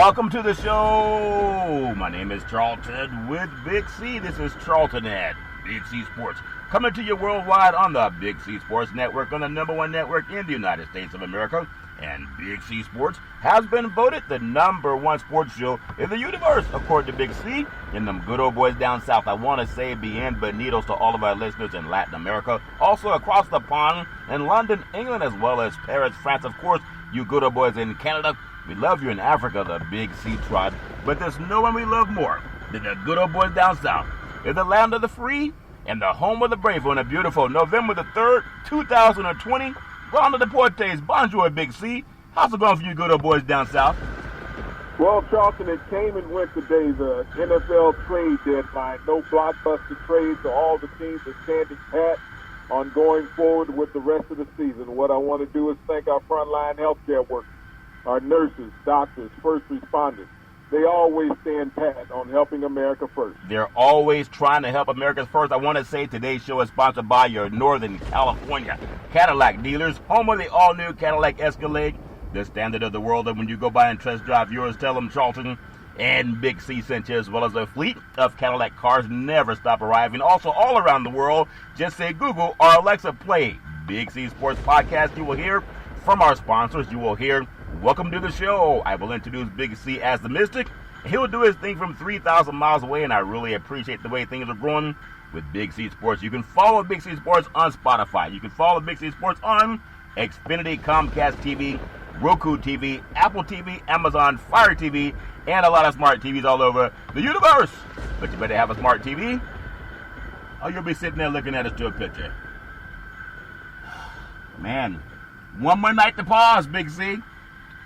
Welcome to the show. My name is Charlton with Big C. This is Charlton at Big C Sports. Coming to you worldwide on the Big C Sports Network, on the #1 network in the United States of America. And Big C Sports has been voted the #1 sports show in the universe, according to Big C. And them good old boys down south, I want to say bienvenidos to all of our listeners in Latin America, also across the pond in London, England, as well as Paris, France. Of course, you good old boys in Canada. We love you in Africa, the Big C tribe. But there's no one we love more than the good old boys down south. In the land of the free and the home of the brave on a beautiful November the 3rd, 2020. Ronda Deportes, bonjour, Big C. How's it going for you good old boys down south? Well, Charlton, it came and went today, the NFL trade deadline. No blockbuster trades, so all the teams are standing pat on going forward with the rest of the season. What I want to do is thank our frontline healthcare workers, our nurses, doctors, first responders. They always stand pat on helping America first. They're always trying to help America first. I want to say today's show is sponsored by your Northern California Cadillac dealers, home of the all-new Cadillac Escalade, the standard of the world. And when you go by and test drive yours, tell them Charlton and Big C sent you, as well as a fleet of Cadillac cars never stop arriving. Also, all around the world, just say Google or Alexa, play Big C Sports Podcast. You will hear from our sponsors. You will hear welcome to the show. I will introduce Big C as the Mystic. He'll do his thing from 3,000 miles away, and I really appreciate the way things are growing with Big C Sports. You can follow Big C Sports on Spotify. You can follow Big C Sports on Xfinity, Comcast TV, Roku TV, Apple TV, Amazon Fire TV, and a lot of smart TVs all over the universe. But you better have a smart TV, or you'll be sitting there looking at a still picture. Man, one more night to pause, Big C.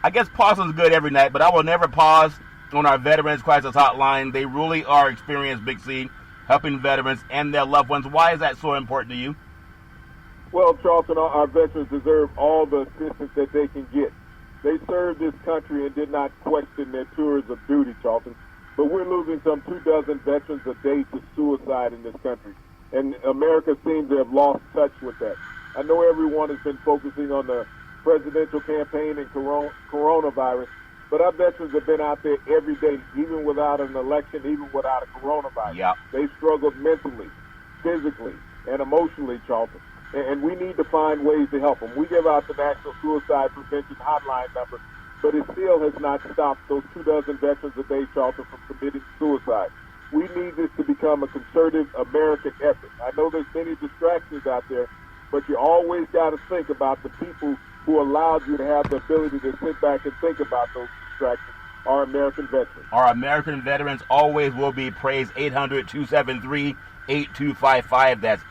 I guess pausing is good every night, but I will never pause on our Veterans Crisis Hotline. They really are experienced, Big C, helping veterans and their loved ones. Why is that so important to you? Well, Charlton, our veterans deserve all the assistance that they can get. They served this country and did not question their tours of duty, Charlton. But we're losing some 24 veterans a day to suicide in this country. And America seems to have lost touch with that. I know everyone has been focusing on the presidential campaign and coronavirus, but our veterans have been out there every day, even without an election, even without a coronavirus. Yep. They struggled mentally, physically, and emotionally, Charlton. And we need to find ways to help them. We give out the National Suicide Prevention Hotline number, but it still has not stopped those 24 veterans a day, Charlton, from committing suicide. We need this to become a concerted American effort. I know there's many distractions out there, but you always got to think about the people who allowed you to have the ability to sit back and think about those distractions, our American veterans. Our American veterans always will be praised. 800-273-8255. That's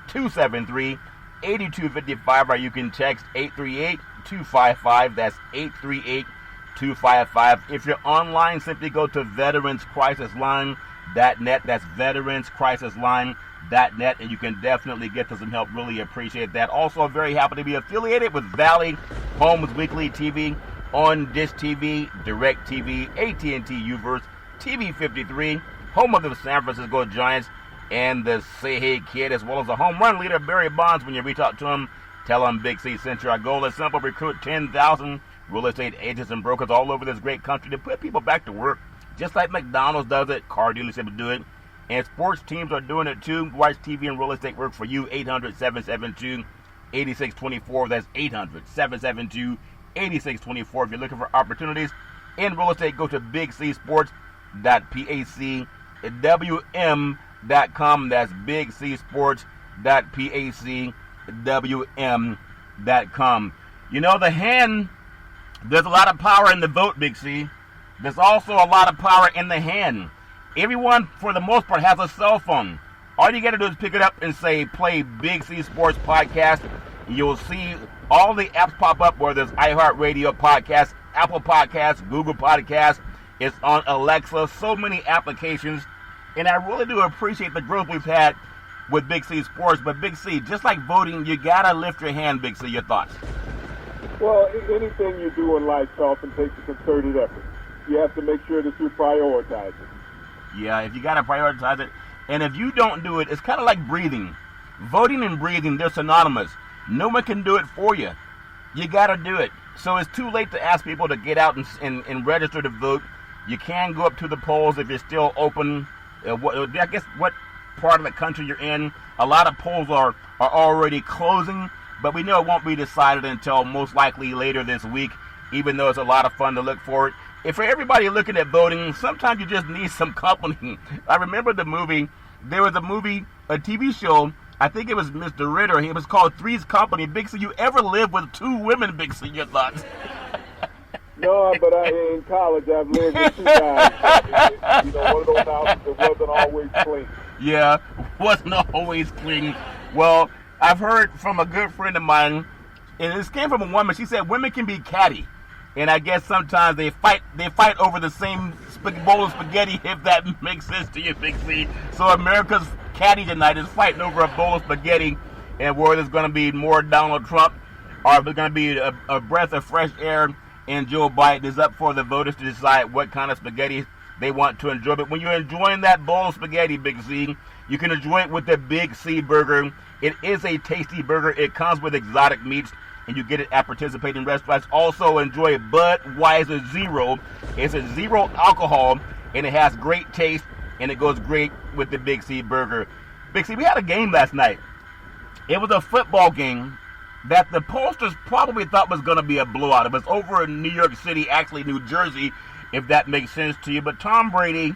800-273-8255. Or you can text 838-255. That's 838-255. If you're online, simply go to veteranscrisisline.net. That's veteranscrisisline.net, and you can definitely get to some help. Really appreciate that. Also, very happy to be affiliated with Valley Homes Weekly TV on Dish TV, Direct TV, AT&T Uverse, TV 53, home of the San Francisco Giants and the Say Hey Kid, as well as the home run leader Barry Bonds. When you reach out to him, tell him Big C sent you. Our goal is simple: recruit 10,000 real estate agents and brokers all over this great country to put people back to work, just like McDonald's does it, car dealerships do it, and sports teams are doing it too. Watch TV and real estate work for you. 800-772-8624. That's 800-772-8624. If you're looking for opportunities in real estate, go to bigcsports.pacwm.com. That's bigcsports.pacwm.com. You know, the hand, there's a lot of power in the vote, Big C. There's also a lot of power in the hand. Everyone, for the most part, has a cell phone. All you got to do is pick it up and say, play Big C Sports Podcast. You'll see all the apps pop up, where there's iHeartRadio Podcast, Apple Podcasts, Google Podcasts. It's on Alexa, so many applications. And I really do appreciate the growth we've had with Big C Sports. But Big C, just like voting, you got to lift your hand, Big C. Your thoughts? Well, anything you do in life, Charlton, takes a concerted effort. You have to make sure that you prioritize it. Yeah, if you got to prioritize it. And if you don't do it, it's kind of like breathing. Voting and breathing, they're synonymous. No one can do it for you. You got to do it. So it's too late to ask people to get out and register to vote. You can go up to the polls if you're still open. I guess what part of the country you're in. A lot of polls are already closing, but we know it won't be decided until most likely later this week, even though it's a lot of fun to look forward. If for everybody looking at voting, sometimes you just need some company. I remember the movie. There was a TV show, I think it was Mr. Ritter. It was called Three's Company. Big C, you ever lived with two women, Big C, your thoughts? No, but in college I've lived with two guys. You know, one of those houses that wasn't always clean. Yeah, wasn't always clean. Well, I've heard from a good friend of mine, and this came from a woman. She said women can be catty, and I guess sometimes they fight over the same bowl of spaghetti, if that makes sense to you, Big C. So America's caddy tonight is fighting over a bowl of spaghetti, and whether there's going to be more Donald Trump or if there's going to be a breath of fresh air and Joe Biden is up for the voters to decide what kind of spaghetti they want to enjoy. But when you're enjoying that bowl of spaghetti, Big C, you can enjoy it with the Big C burger. It is a tasty burger. It comes with exotic meats, and you get it at participating restaurants. Also enjoy Budweiser Zero. It's a zero alcohol, and it has great taste, and it goes great with the Big C burger. Big C, we had a game last night. It was a football game that the pollsters probably thought was going to be a blowout. It was over in New York City, actually New Jersey, if that makes sense to you. But Tom Brady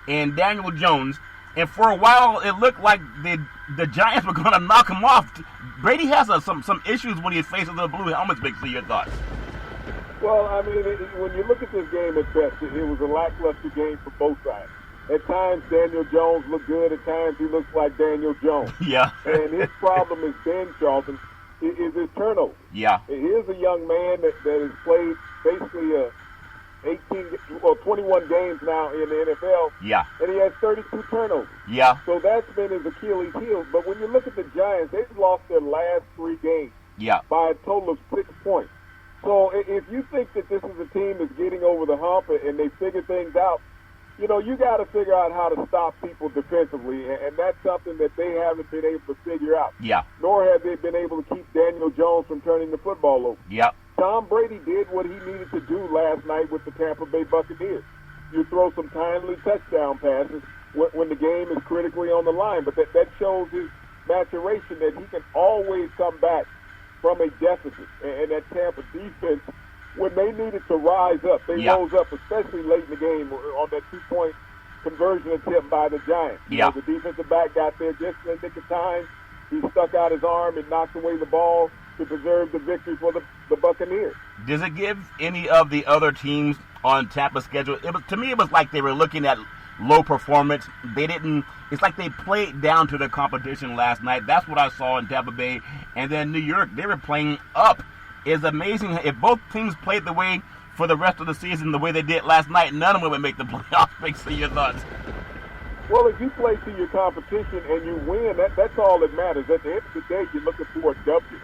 and Daniel Jones, and for a while it looked like the Giants were going to knock him off. Brady has some issues when he faces the blue helmets. Big C, your thoughts? Well, I mean, when you look at this game at best, it was a lackluster game for both sides. At times, Daniel Jones looked good. At times, he looks like Daniel Jones. Yeah. And his problem has been, Charlton, is his turnover. Yeah. Here's a young man that has played basically 21 games now in the NFL. Yeah. And he has 32 turnovers. Yeah. So that's been his Achilles heel. But when you look at the Giants, they've lost their last 3 games by a total of 6 points. So if you think that this is a team that's getting over the hump and they figure things out, you know, you got to figure out how to stop people defensively, and that's something that they haven't been able to figure out. Yeah. Nor have they been able to keep Daniel Jones from turning the football over. Yeah. Tom Brady did what he needed to do last night with the Tampa Bay Buccaneers. You throw some timely touchdown passes when the game is critically on the line, but that shows his maturation that he can always come back from a deficit. And that Tampa defense, when they needed to rise up, they rose up, especially late in the game on that 2-point conversion attempt by the Giants. You know, the defensive back got there just in the nick of time. He stuck out his arm and knocked away the ball to preserve the victory for the Buccaneers. Does it give any of the other teams on Tampa's schedule? To me, it was like they were looking at low performance. It's like they played down to the competition last night. That's what I saw in Tampa Bay. And then New York, they were playing up. It's amazing if both teams played the way for the rest of the season the way they did last night, none of them would make the playoffs. Big C, your thoughts? Well, if you play to your competition and you win, that's all that matters. At the end of the day, you're looking for a W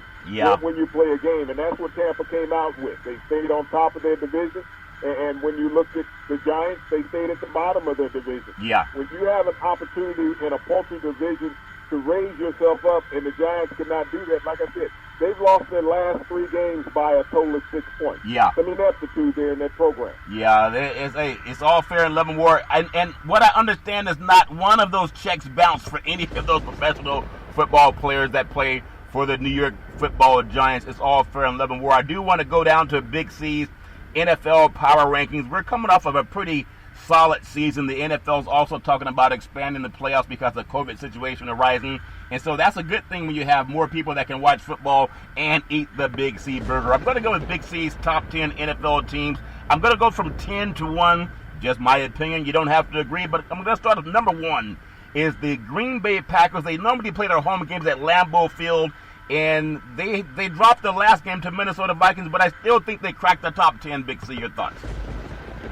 when you play a game, and that's what Tampa came out with. They stayed on top of their division, and when you looked at the Giants, they stayed at the bottom of their division. Yeah. When you have an opportunity in a paltry division to raise yourself up, and the Giants cannot do that, like I said, they've lost their last 3 games by a total of 6 points. Yeah. Some ineptitude there in that program. Yeah, it's all fair in love and war. And what I understand is not one of those checks bounced for any of those professional football players that play for the New York Football Giants. It's all fair in love and war. I do want to go down to Big C's NFL power rankings. We're coming off of a pretty solid season. The NFL is also talking about expanding the playoffs because of the COVID situation arising. And so that's a good thing when you have more people that can watch football and eat the Big C burger. I'm going to go with Big C's top 10 NFL teams. I'm going to go from 10 to 1. Just my opinion. You don't have to agree, but I'm going to start with number 1 is the Green Bay Packers. They normally play their home games at Lambeau Field, and they dropped the last game to Minnesota Vikings, but I still think they cracked the top 10. Big C, your thoughts?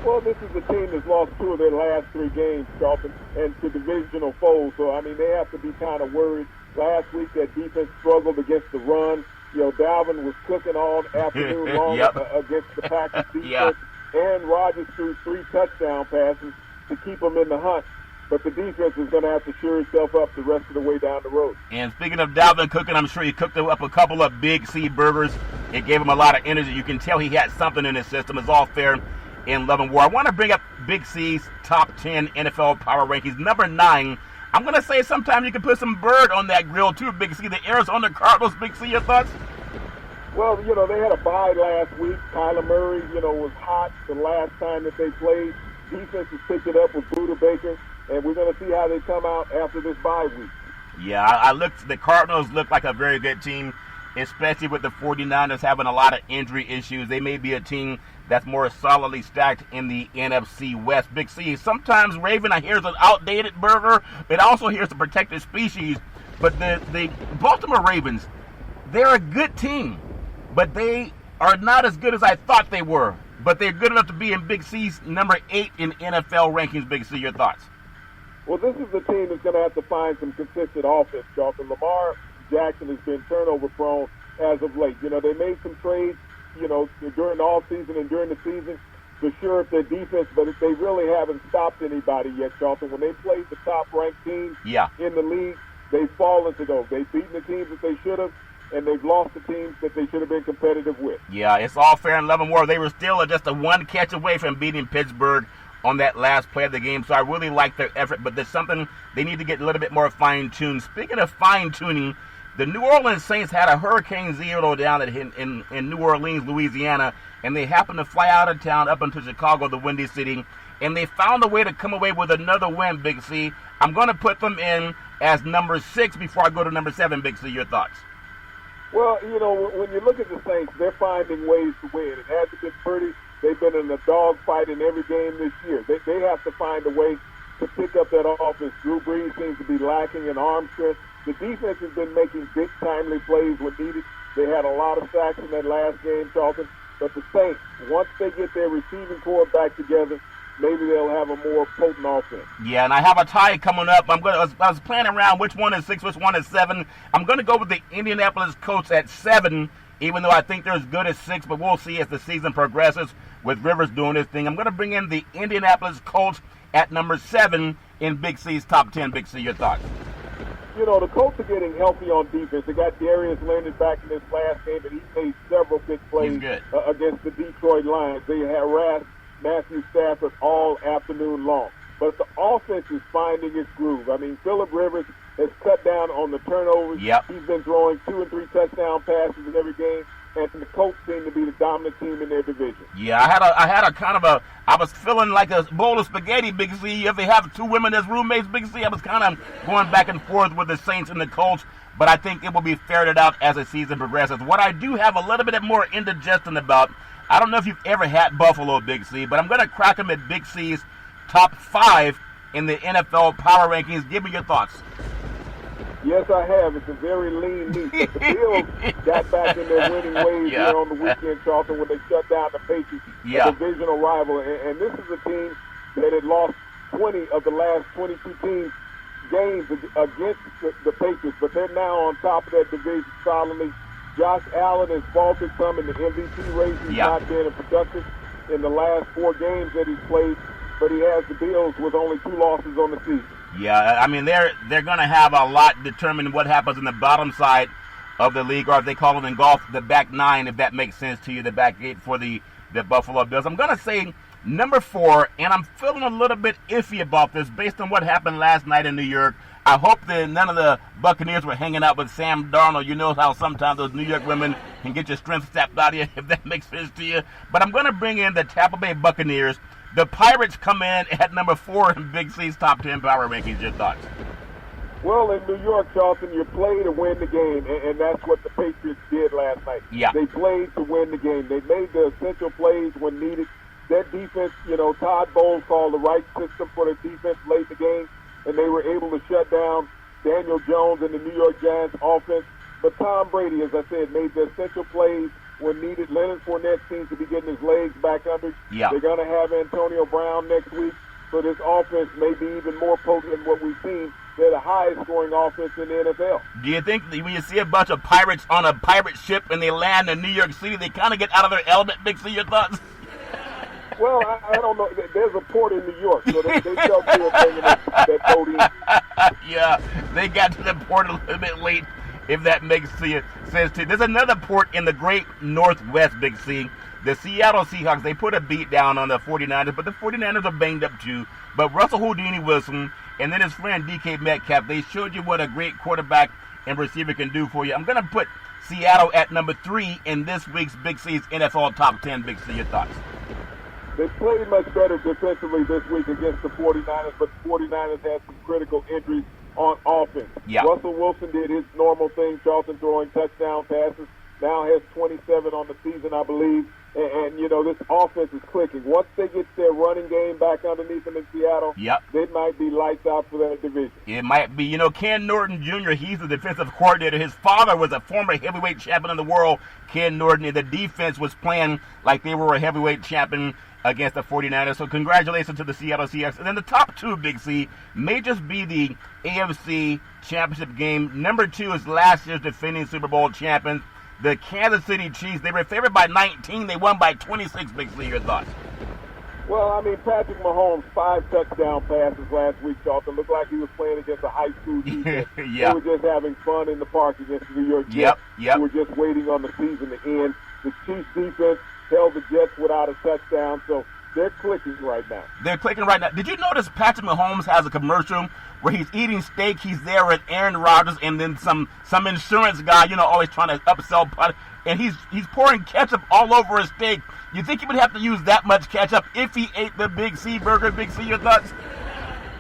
Well, this is a team that's lost 2 of their last 3 games, Charlton, and to divisional foes. So, I mean, they have to be kind of worried. Last week, that defense struggled against the run. You know, Dalvin was cooking all afternoon long against the Packers defense. Aaron Rodgers threw 3 touchdown passes to keep them in the hunt. But the defense is going to have to sure itself up the rest of the way down the road. And speaking of Dalvin cooking, I'm sure he cooked up a couple of Big C burgers It gave him a lot of energy. You can tell he had something in his system. It's all fair in love and war. I want to bring up Big C's top 10 NFL power rankings. Number 9, I'm going to say sometimes you can put some bird on that grill too, Big C. The Arizona Cardinals, Big C, your thoughts? Well, they had a bye last week. Kyler Murray, was hot the last time that they played. Defense has picked it up with Buda Baker, and we're going to see how they come out after this bye week. Yeah, the Cardinals look like a very good team, especially with the 49ers having a lot of injury issues. They may be a team that's more solidly stacked in the NFC West. Big C, sometimes Raven, I hear, is an outdated burger. It also hears a protected species. But the Baltimore Ravens, they're a good team, but they are not as good as I thought they were. But they're good enough to be in Big C's number 8 in NFL rankings. Big C, your thoughts? Well, this is the team that's going to have to find some consistent offense, Charlton. Lamar Jackson has been turnover prone as of late. They made some trades, during the offseason and during the season to shore up their defense, but they really haven't stopped anybody yet, Charlton. When they played the top-ranked teams in the league, they've fallen to those. They've beaten the teams that they should have, and they've lost the teams that they should have been competitive with. Yeah, it's all fair in love and war. They were still just a one catch away from beating Pittsburgh on that last play of the game, so I really like their effort, but there's something they need to get a little bit more fine-tuned. Speaking of fine-tuning, the New Orleans Saints had a Hurricane Zero down in New Orleans, Louisiana, and they happened to fly out of town up into Chicago, the Windy City, and they found a way to come away with another win, Big C. I'm going to put them in as number 6 before I go to number 7, Big C. Your thoughts? Well, when you look at the Saints, they're finding ways to win. It hasn't been pretty. They've been in a dogfight in every game this year. They have to find a way to pick up that offense. Drew Brees seems to be lacking in arm strength. The defense has been making big, timely plays when needed. They had a lot of sacks in that last game, Charlton. But the Saints, once they get their receiving core back together, maybe they'll have a more potent offense. Yeah, and I have a tie coming up. I was playing around which one is 6, which one is 7. I'm going to go with the Indianapolis Colts at 7, even though I think they're as good as 6, but we'll see as the season progresses with Rivers doing his thing. I'm going to bring in the Indianapolis Colts at number 7 in Big C's top 10. Big C, your thoughts? The Colts are getting healthy on defense. They got Darius Leonard back in this last game, and he made several big plays against the Detroit Lions. They harassed Matthew Stafford all afternoon long. But the offense is finding its groove. I mean, Phillip Rivers has cut down on the turnovers. Yep. He's been throwing 2 and 3 touchdown passes in every game, and the Colts seem to be the dominant team in their division. Yeah, I was feeling like a bowl of spaghetti, Big C. If they have 2 women as roommates, Big C, I was kind of going back and forth with the Saints and the Colts, but I think it will be ferreted out as the season progresses. What I do have a little bit more indigestion about, I don't know if you've ever had Buffalo, Big C, but I'm going to crack them at Big C's top 5 in the NFL power rankings. Give me your thoughts. Yes, I have. It's a very lean meat. But the Bills got back in their winning ways here on the weekend, Charlton, when they shut down the Patriots, a divisional rival. And this is a team that had lost 20 of the last 22 games against the Patriots, but they're now on top of that division solidly. Josh Allen has faltered some in the MVP race. He's not been productive in the last 4 games that he's played, but he has the Bills with only 2 losses on the season. Yeah, I mean, they're going to have a lot determining what happens in the bottom side of the league, or if they call it in golf, the back 9, if that makes sense to you, the back 8 for the Buffalo Bills. I'm going to say number 4, and I'm feeling a little bit iffy about this based on what happened last night in New York. I hope that none of the Buccaneers were hanging out with Sam Darnold. You know how sometimes those New York women can get your strength sapped out of you, if that makes sense to you. But I'm going to bring in the Tampa Bay Buccaneers. The Pirates come in at number 4 in Big C's top 10 power rankings. Your thoughts? Well, in New York, Charlton, you play to win the game, and that's what the Patriots did last night. Yeah. They played to win the game. They made the essential plays when needed. That defense, Todd Bowles called the right system for the defense late in the game, and they were able to shut down Daniel Jones and the New York Giants offense. But Tom Brady, as I said, made the essential plays when needed. Leonard Fournette seems to be getting his legs back under. Yeah. They're going to have Antonio Brown next week, so this offense may be even more potent than what we've seen. They're the highest scoring offense in the NFL. Do you think that when you see a bunch of pirates on a pirate ship and they land in New York City, they kind of get out of their element? Big C, your thoughts? Well, I don't know. There's a port in New York, so they felt good bringing that boat in. Yeah, they got to the port a little bit late if that makes sense to you. There's another port in the great Northwest, Big C. The Seattle Seahawks, they put a beat down on the 49ers, but the 49ers are banged up too. But Russell Houdini Wilson and then his friend DK Metcalf, they showed you what a great quarterback and receiver can do for you. I'm going to put Seattle at number 3 in this week's Big C's NFL Top 10. Big C, your thoughts? They played much better defensively this week against the 49ers, but the 49ers had some critical injuries on offense. Yeah. Russell Wilson did his normal thing, Charlton, throwing touchdown passes. Now has 27 on the season, I believe. And you know, this offense is clicking. Once they get their running game back underneath them in Seattle, yep, they might be lights out for that division. It might be. You know, Ken Norton Jr., he's the defensive coordinator. His father was a former heavyweight champion in the world, Ken Norton, and the defense was playing like they were a heavyweight champion against the 49ers. So congratulations to the Seattle Seahawks. And then the top 2, Big C, may just be the AFC Championship game. Number 2 is last year's defending Super Bowl champions, the Kansas City Chiefs. They were favored by 19. They won by 26. Big C, your thoughts? Well, I mean, Patrick Mahomes, 5 touchdown passes last week, Charlton. Looked like he was playing against a high school defense. Yeah. They were just having fun in the park against the New York Jets. Yep. Who were just waiting on the season to end. The Chiefs defense held the Jets without a touchdown, so they're clicking right now. They're clicking right now. Did you notice Patrick Mahomes has a commercial where he's eating steak? He's there with Aaron Rodgers and then some insurance guy, you know, always trying to upsell, and he's pouring ketchup all over his steak. You think he would have to use that much ketchup if he ate the Big C burger? Big C, your thoughts?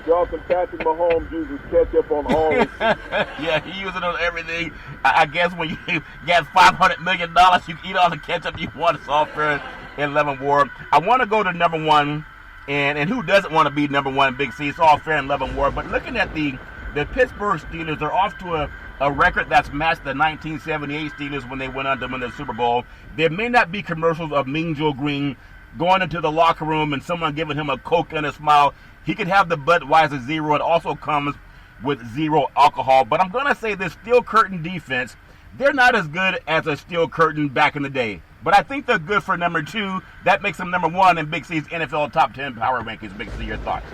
Charlton, Patrick Mahomes uses ketchup on all his Yeah, he uses it on everything. I guess when you get $500 million, you can eat all the ketchup you want. It's all fair in love and war. I want to go to number 1, and who doesn't want to be number 1, Big C? It's all fair in love and war. But looking at the Pittsburgh Steelers, they're off to a record that's matched the 1978 Steelers when they went on to win the Super Bowl. There may not be commercials of Mean Joe Green going into the locker room and someone giving him a Coke and a smile. He could have the Budweiser Zero. It also comes with zero alcohol. But I'm going to say this Steel Curtain defense, they're not as good as a Steel Curtain back in the day. But I think they're good for number 2. That makes them number 1 in Big C's NFL Top 10 Power Rankings. Big C, your thoughts?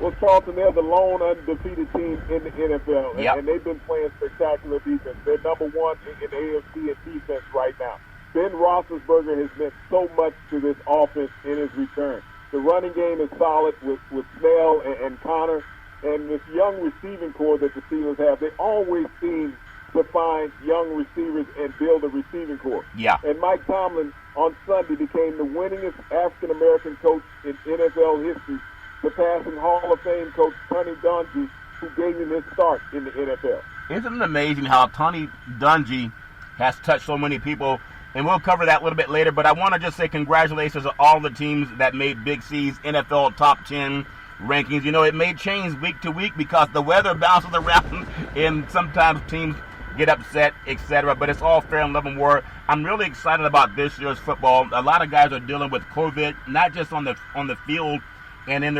Well, Charlton, they're the lone undefeated team in the NFL, yep, and they've been playing spectacular defense. They're number 1 in the AFC in defense right now. Ben Roethlisberger has meant so much to this offense in his return. The running game is solid with Snell and Connor, and this young receiving core that the Steelers have. They always seem to find young receivers and build a receiving core. Yeah. And Mike Tomlin on Sunday became the winningest African-American coach in NFL history, surpassing Hall of Fame coach Tony Dungy, who gave him his start in the NFL. Isn't it amazing how Tony Dungy has touched so many people? And we'll cover that a little bit later, but I want to just say congratulations to all the teams that made Big C's NFL Top 10 rankings. You know, it may change week to week because the weather bounces around and sometimes teams get upset, etc. But it's all fair in love and war. I'm really excited about this year's football. A lot of guys are dealing with COVID, not just on the field and in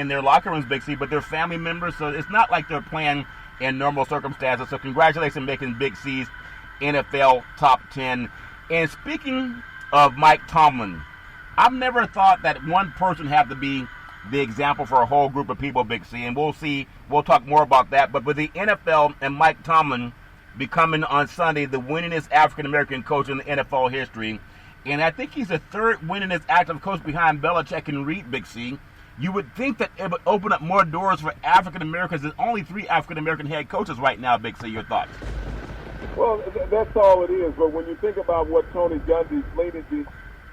their locker rooms, Big C, but their family members. So it's not like they're playing in normal circumstances. So congratulations on making Big C's NFL Top 10. And speaking of Mike Tomlin, I've never thought that one person had to be the example for a whole group of people, Big C. And we'll talk more about that. But with the NFL and Mike Tomlin becoming on Sunday the winningest African-American coach in the NFL history, and I think he's the 3rd winningest active coach behind Belichick and Reed, Big C, you would think that it would open up more doors for African-Americans. There's only 3 African-American head coaches right now, Big C. Your thoughts? Well, that's all it is. But when you think about what Tony Dungy's legacy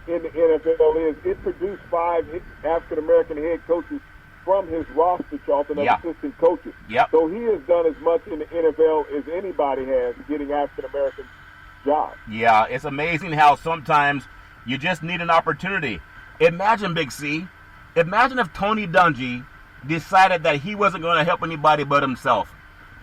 in the NFL is, it produced 5 African-American head coaches from his roster, Charlton, of assistant coaches. Yep. So he has done as much in the NFL as anybody has getting African-American jobs. Yeah, it's amazing how sometimes you just need an opportunity. Imagine, Big C, imagine if Tony Dungy decided that he wasn't going to help anybody but himself.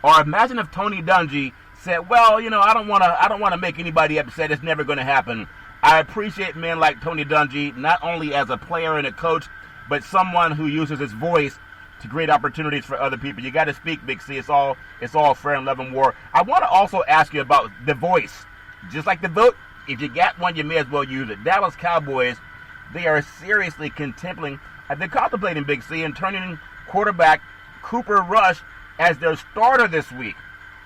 Or imagine if Tony Dungy said, well, you know, I don't want to make anybody upset. It's never going to happen. I appreciate men like Tony Dungy, not only as a player and a coach, but someone who uses his voice to create opportunities for other people. You got to speak, Big C. It's all fair in love and war. I want to also ask you about the voice. Just like the vote, if you got one, you may as well use it. Dallas Cowboys, they are seriously contemplating Big C and turning quarterback Cooper Rush as their starter this week.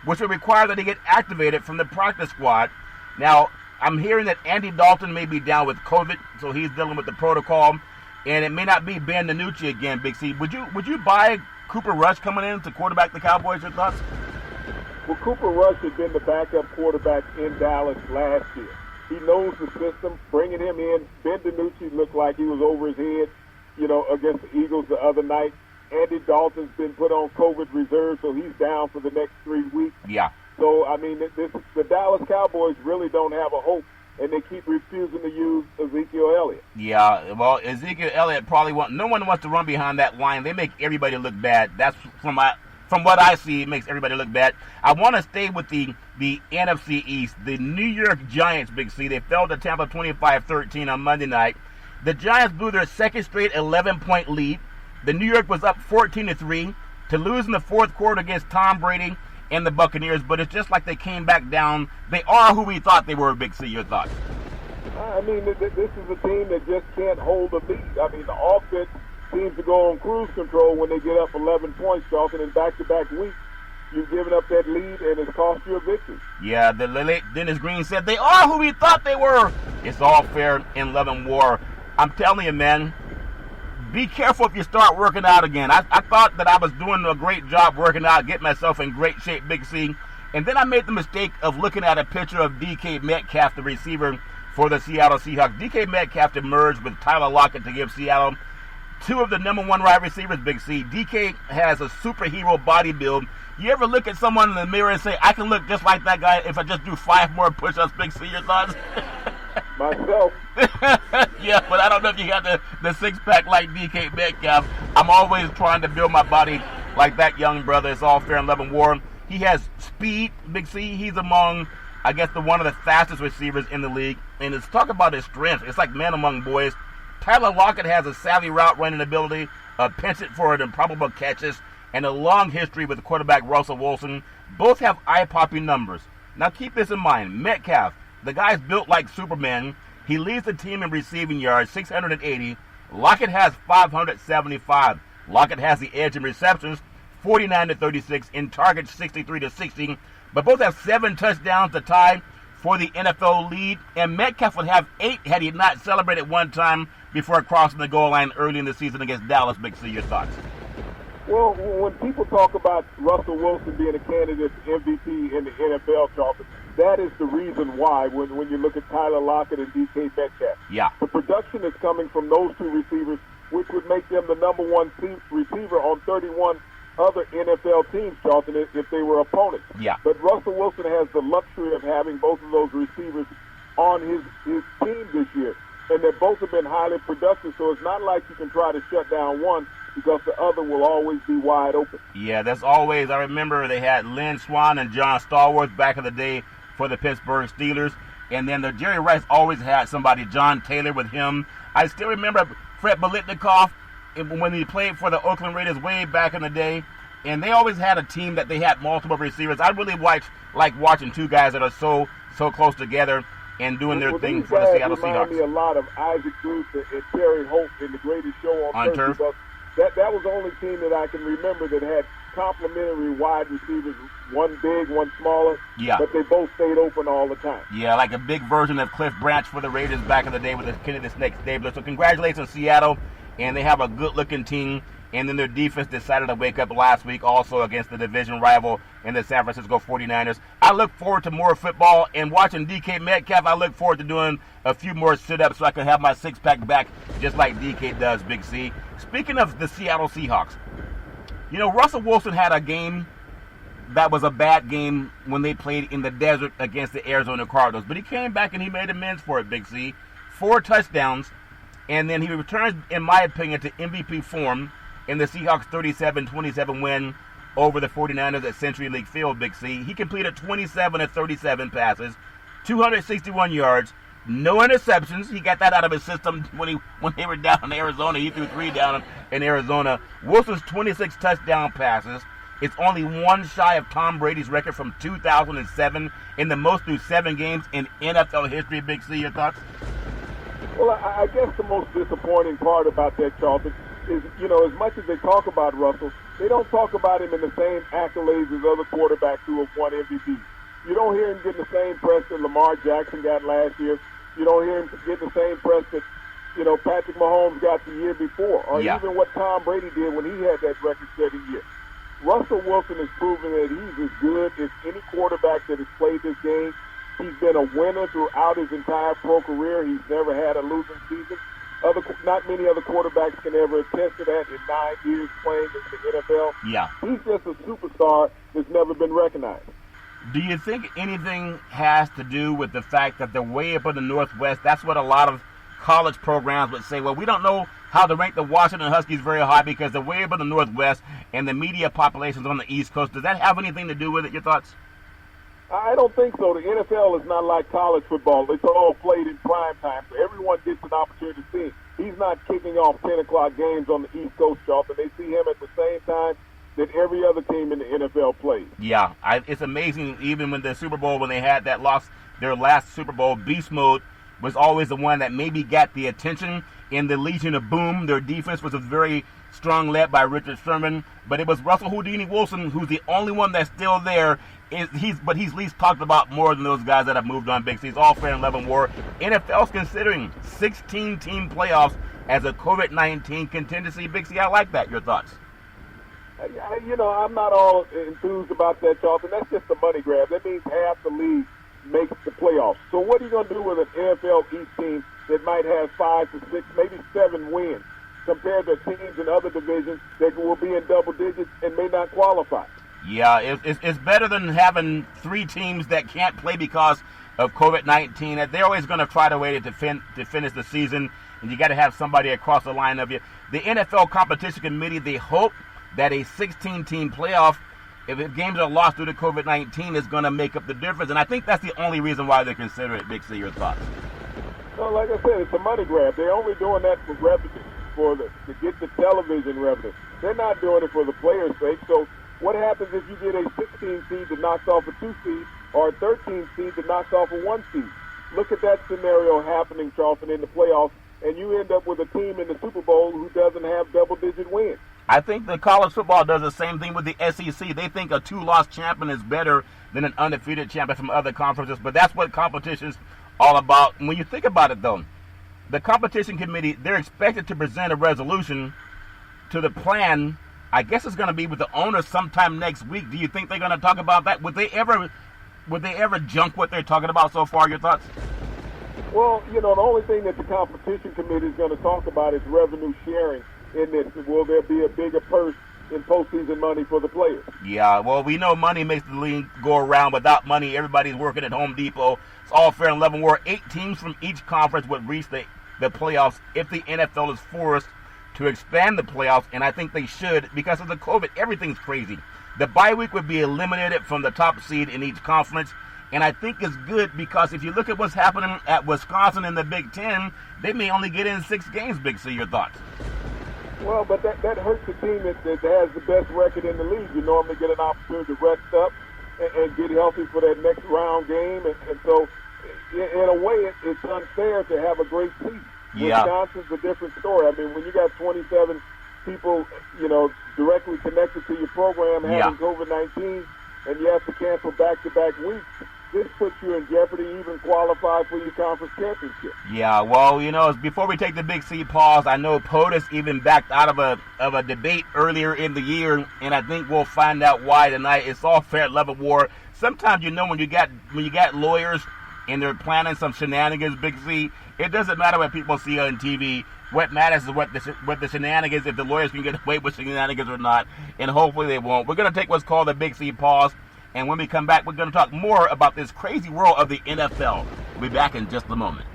which would require that he get activated from the practice squad. Now, I'm hearing that Andy Dalton may be down with COVID, so he's dealing with the protocol, and it may not be Ben DiNucci again, Big C. Would you buy Cooper Rush coming in to quarterback the Cowboys? Your thoughts? Well, Cooper Rush had been the backup quarterback in Dallas last year. He knows the system. Bringing him in, Ben DiNucci looked like he was over his head, against the Eagles the other night. Andy Dalton's been put on COVID reserve, so he's down for the next 3 weeks. Yeah. So, I mean, the Dallas Cowboys really don't have a hope, and they keep refusing to use Ezekiel Elliott. Yeah, well, Ezekiel Elliott no one wants to run behind that line. They make everybody look bad. That's from what I see, it makes everybody look bad. I want to stay with the NFC East. The New York Giants, Big C, they fell to Tampa 25-13 on Monday night. The Giants blew their second straight 11-point lead. The New York was up 14-3 to lose in the fourth quarter against Tom Brady and the Buccaneers, but it's just like they came back down. They are who we thought they were, Big C. Your thoughts? I mean, this is a team that just can't hold the lead. I mean, the offense seems to go on cruise control when they get up 11 points, Charlton. In back-to-back weeks, you've given up that lead, and it's cost you a victory. Yeah, the late Dennis Green said, they are who we thought they were. It's all fair in love and war. I'm telling you, man, be careful if you start working out again. I thought that I was doing a great job working out, getting myself in great shape, Big C. And then I made the mistake of looking at a picture of DK Metcalf, the receiver for the Seattle Seahawks. DK Metcalf emerged with Tyler Lockett to give Seattle two of the number one wide receivers, Big C. DK has a superhero body build. You ever look at someone in the mirror and say, I can look just like that guy if I just do 5 more push-ups, Big C? Your thoughts? Myself. Yeah, but I don't know if you got the six-pack like DK Metcalf. I'm always trying to build my body like that young brother. It's all fair in love and war. He has speed, Big C. He's among, I guess, one of the fastest receivers in the league. And let's talk about his strength. It's like man among boys. Tyler Lockett has a savvy route running ability, a penchant for improbable catches, and a long history with quarterback Russell Wilson. Both have eye-popping numbers. Now keep this in mind. Metcalf, the guy's built like Superman. He leads the team in receiving yards, 680. Lockett has 575. Lockett has the edge in receptions, 49-36, in targets, 63-60. But both have 7 touchdowns to tie for the NFL lead. And Metcalf would have 8 had he not celebrated one time before crossing the goal line early in the season against Dallas. Big C, your thoughts? Well, when people talk about Russell Wilson being a candidate for MVP in the NFL, Charlton, that is the reason why when you look at Tyler Lockett and DK Metcalf. Yeah. The production is coming from those two receivers, which would make them the number one receiver on 31 other NFL teams, Charlton, if they were opponents. Yeah. But Russell Wilson has the luxury of having both of those receivers on his team this year. And they both have been highly productive, so it's not like you can try to shut down one because the other will always be wide open. Yeah, that's always. I remember they had Lynn Swann and John Stallworth back in the day for the Pittsburgh Steelers. And then the Jerry Rice always had somebody, John Taylor, with him. I still remember Fred Biletnikoff when he played for the Oakland Raiders way back in the day. And they always had a team that they had multiple receivers. I really like watching two guys that are so close together and doing their thing for the Seattle Seahawks. Remind me a lot of Isaac Bruce and Terry Holt in The Greatest Show on Turf. That was the only team that I can remember that had complementary wide receivers, one big, one smaller, but they both stayed open all the time. Yeah, like a big version of Cliff Branch for the Raiders back in the day with the Kenny the Snake Stabler. So congratulations, Seattle, and they have a good-looking team. And then their defense decided to wake up last week also against the division rival in the San Francisco 49ers. I look forward to more football, and watching DK Metcalf, I look forward to doing a few more sit-ups so I can have my six-pack back just like DK does, Big C. Speaking of the Seattle Seahawks, you know, Russell Wilson had a game that was a bad game when they played in the desert against the Arizona Cardinals. But he came back and he made amends for it, Big C. 4 touchdowns, and then he returns, in my opinion, to MVP form in the Seahawks' 37-27 win over the 49ers at Century League Field, Big C. He completed 27 of 37 passes, 261 yards, no interceptions. He got that out of his system when they were down in Arizona. He threw 3 down in Arizona. Wilson's 26 touchdown passes. It's only one shy of Tom Brady's record from 2007 in the most through 7 games in NFL history. Big C, your thoughts? Well, I guess the most disappointing part about that, Charlton, is, you know, as much as they talk about Russell, They don't talk about him in the same accolades as other quarterbacks who have won MVP. You don't hear him getting the same press that Lamar Jackson got last year. You don't hear him getting the same press that, Patrick Mahomes got the year before, or even what Tom Brady did when he had that record-setting year. Russell Wilson has proven that he's as good as any quarterback that has played this game. He's been a winner throughout his entire pro career. He's never had a losing season. Not many other quarterbacks can ever attest to that in 9 years playing in the NFL. Yeah. He's just a superstar that's never been recognized. Do you think anything has to do with the fact that they're way up in the Northwest? That's what a lot of college programs would say. Well, we don't know how to rank the Washington Huskies very high because they're way up in the Northwest and the media population's on the East Coast. Does that have anything to do with it? Your thoughts? I don't think so. The NFL is not like college football. It's all played in prime time, so everyone gets an opportunity to see him. He's not kicking off 10 o'clock games on the East Coast, Charlton. They see him at the same time that every other team in the NFL plays. Yeah, it's amazing. Even when the Super Bowl, when they had that loss, their last Super Bowl, Beast Mode was always the one that maybe got the attention. In the Legion of Boom, their defense was a very strong, led by Richard Sherman, but it was Russell Houdini Wilson who's the only one that's still there. He's least talked about more than those guys that have moved on. Big C. It's all fair and love and war. NFL's considering 16-team playoffs as a COVID-19 contingency. Big C, I like that. Your thoughts? I'm not all enthused about that, Charlton. That's just a money grab. That means half the league makes the playoffs. So what are you going to do with an NFL East team that might have 5 to 6, maybe 7 wins compared to teams in other divisions that will be in double digits and may not qualify? Yeah, it's better than having 3 teams that can't play because of COVID-19. They're always going to try to wait to finish the season, and you got to have somebody across the line of you. The NFL Competition Committee, they hope that a 16-team playoff, if games are lost due to COVID-19, is going to make up the difference. And I think that's the only reason why they consider it. Big C, your thoughts? No, like I said, it's a money grab. They're only doing that for revenue, to get the television revenue. They're not doing it for the players' sake. So what happens if you get a 16 seed that knocks off a 2 seed or a 13 seed that knocks off a 1 seed? Look at that scenario happening, Charlton, in the playoffs, and you end up with a team in the Super Bowl who doesn't have double-digit wins. I think the college football does the same thing with the SEC. They think a 2-loss champion is better than an undefeated champion from other conferences, but that's what competition's all about. And when you think about it, though, the competition committee, they're expected to present a resolution to the plan. I guess it's going to be with the owners sometime next week. Do you think they're going to talk about that? Would they ever junk what they're talking about so far? Your thoughts? Well, the only thing that the competition committee is going to talk about is revenue sharing in this. Will there be a bigger purse in postseason money for the players? Yeah, well, we know money makes the league go around. Without money, everybody's working at Home Depot. It's all fair and level war. 8 teams from each conference would reach the playoffs if the NFL is forced to expand the playoffs, and I think they should because of the COVID. Everything's crazy. The bye week would be eliminated from the top seed in each conference, and I think it's good because if you look at what's happening at Wisconsin in the Big Ten, they may only get in 6 games, Big C. Your thoughts? Well, but that hurts the team that has the best record in the league. You normally get an opportunity to rest up and get healthy for that next round game. And so, in a way, it's unfair to have a great season. Yeah. Wisconsin's a different story. I mean, when you got 27 people, directly connected to your program having COVID-19, and you have to cancel back-to-back weeks, this puts you in jeopardy, even qualify for your conference championship. Yeah, well, before we take the Big C pause, I know POTUS even backed out of a debate earlier in the year, and I think we'll find out why tonight. It's all fair level war. Sometimes when you got lawyers and they're planning some shenanigans, Big C, it doesn't matter what people see on TV. What matters is what the shenanigans, if the lawyers can get away with shenanigans or not, and hopefully they won't. We're going to take what's called the Big C pause. And when we come back, we're going to talk more about this crazy world of the NFL. We'll be back in just a moment.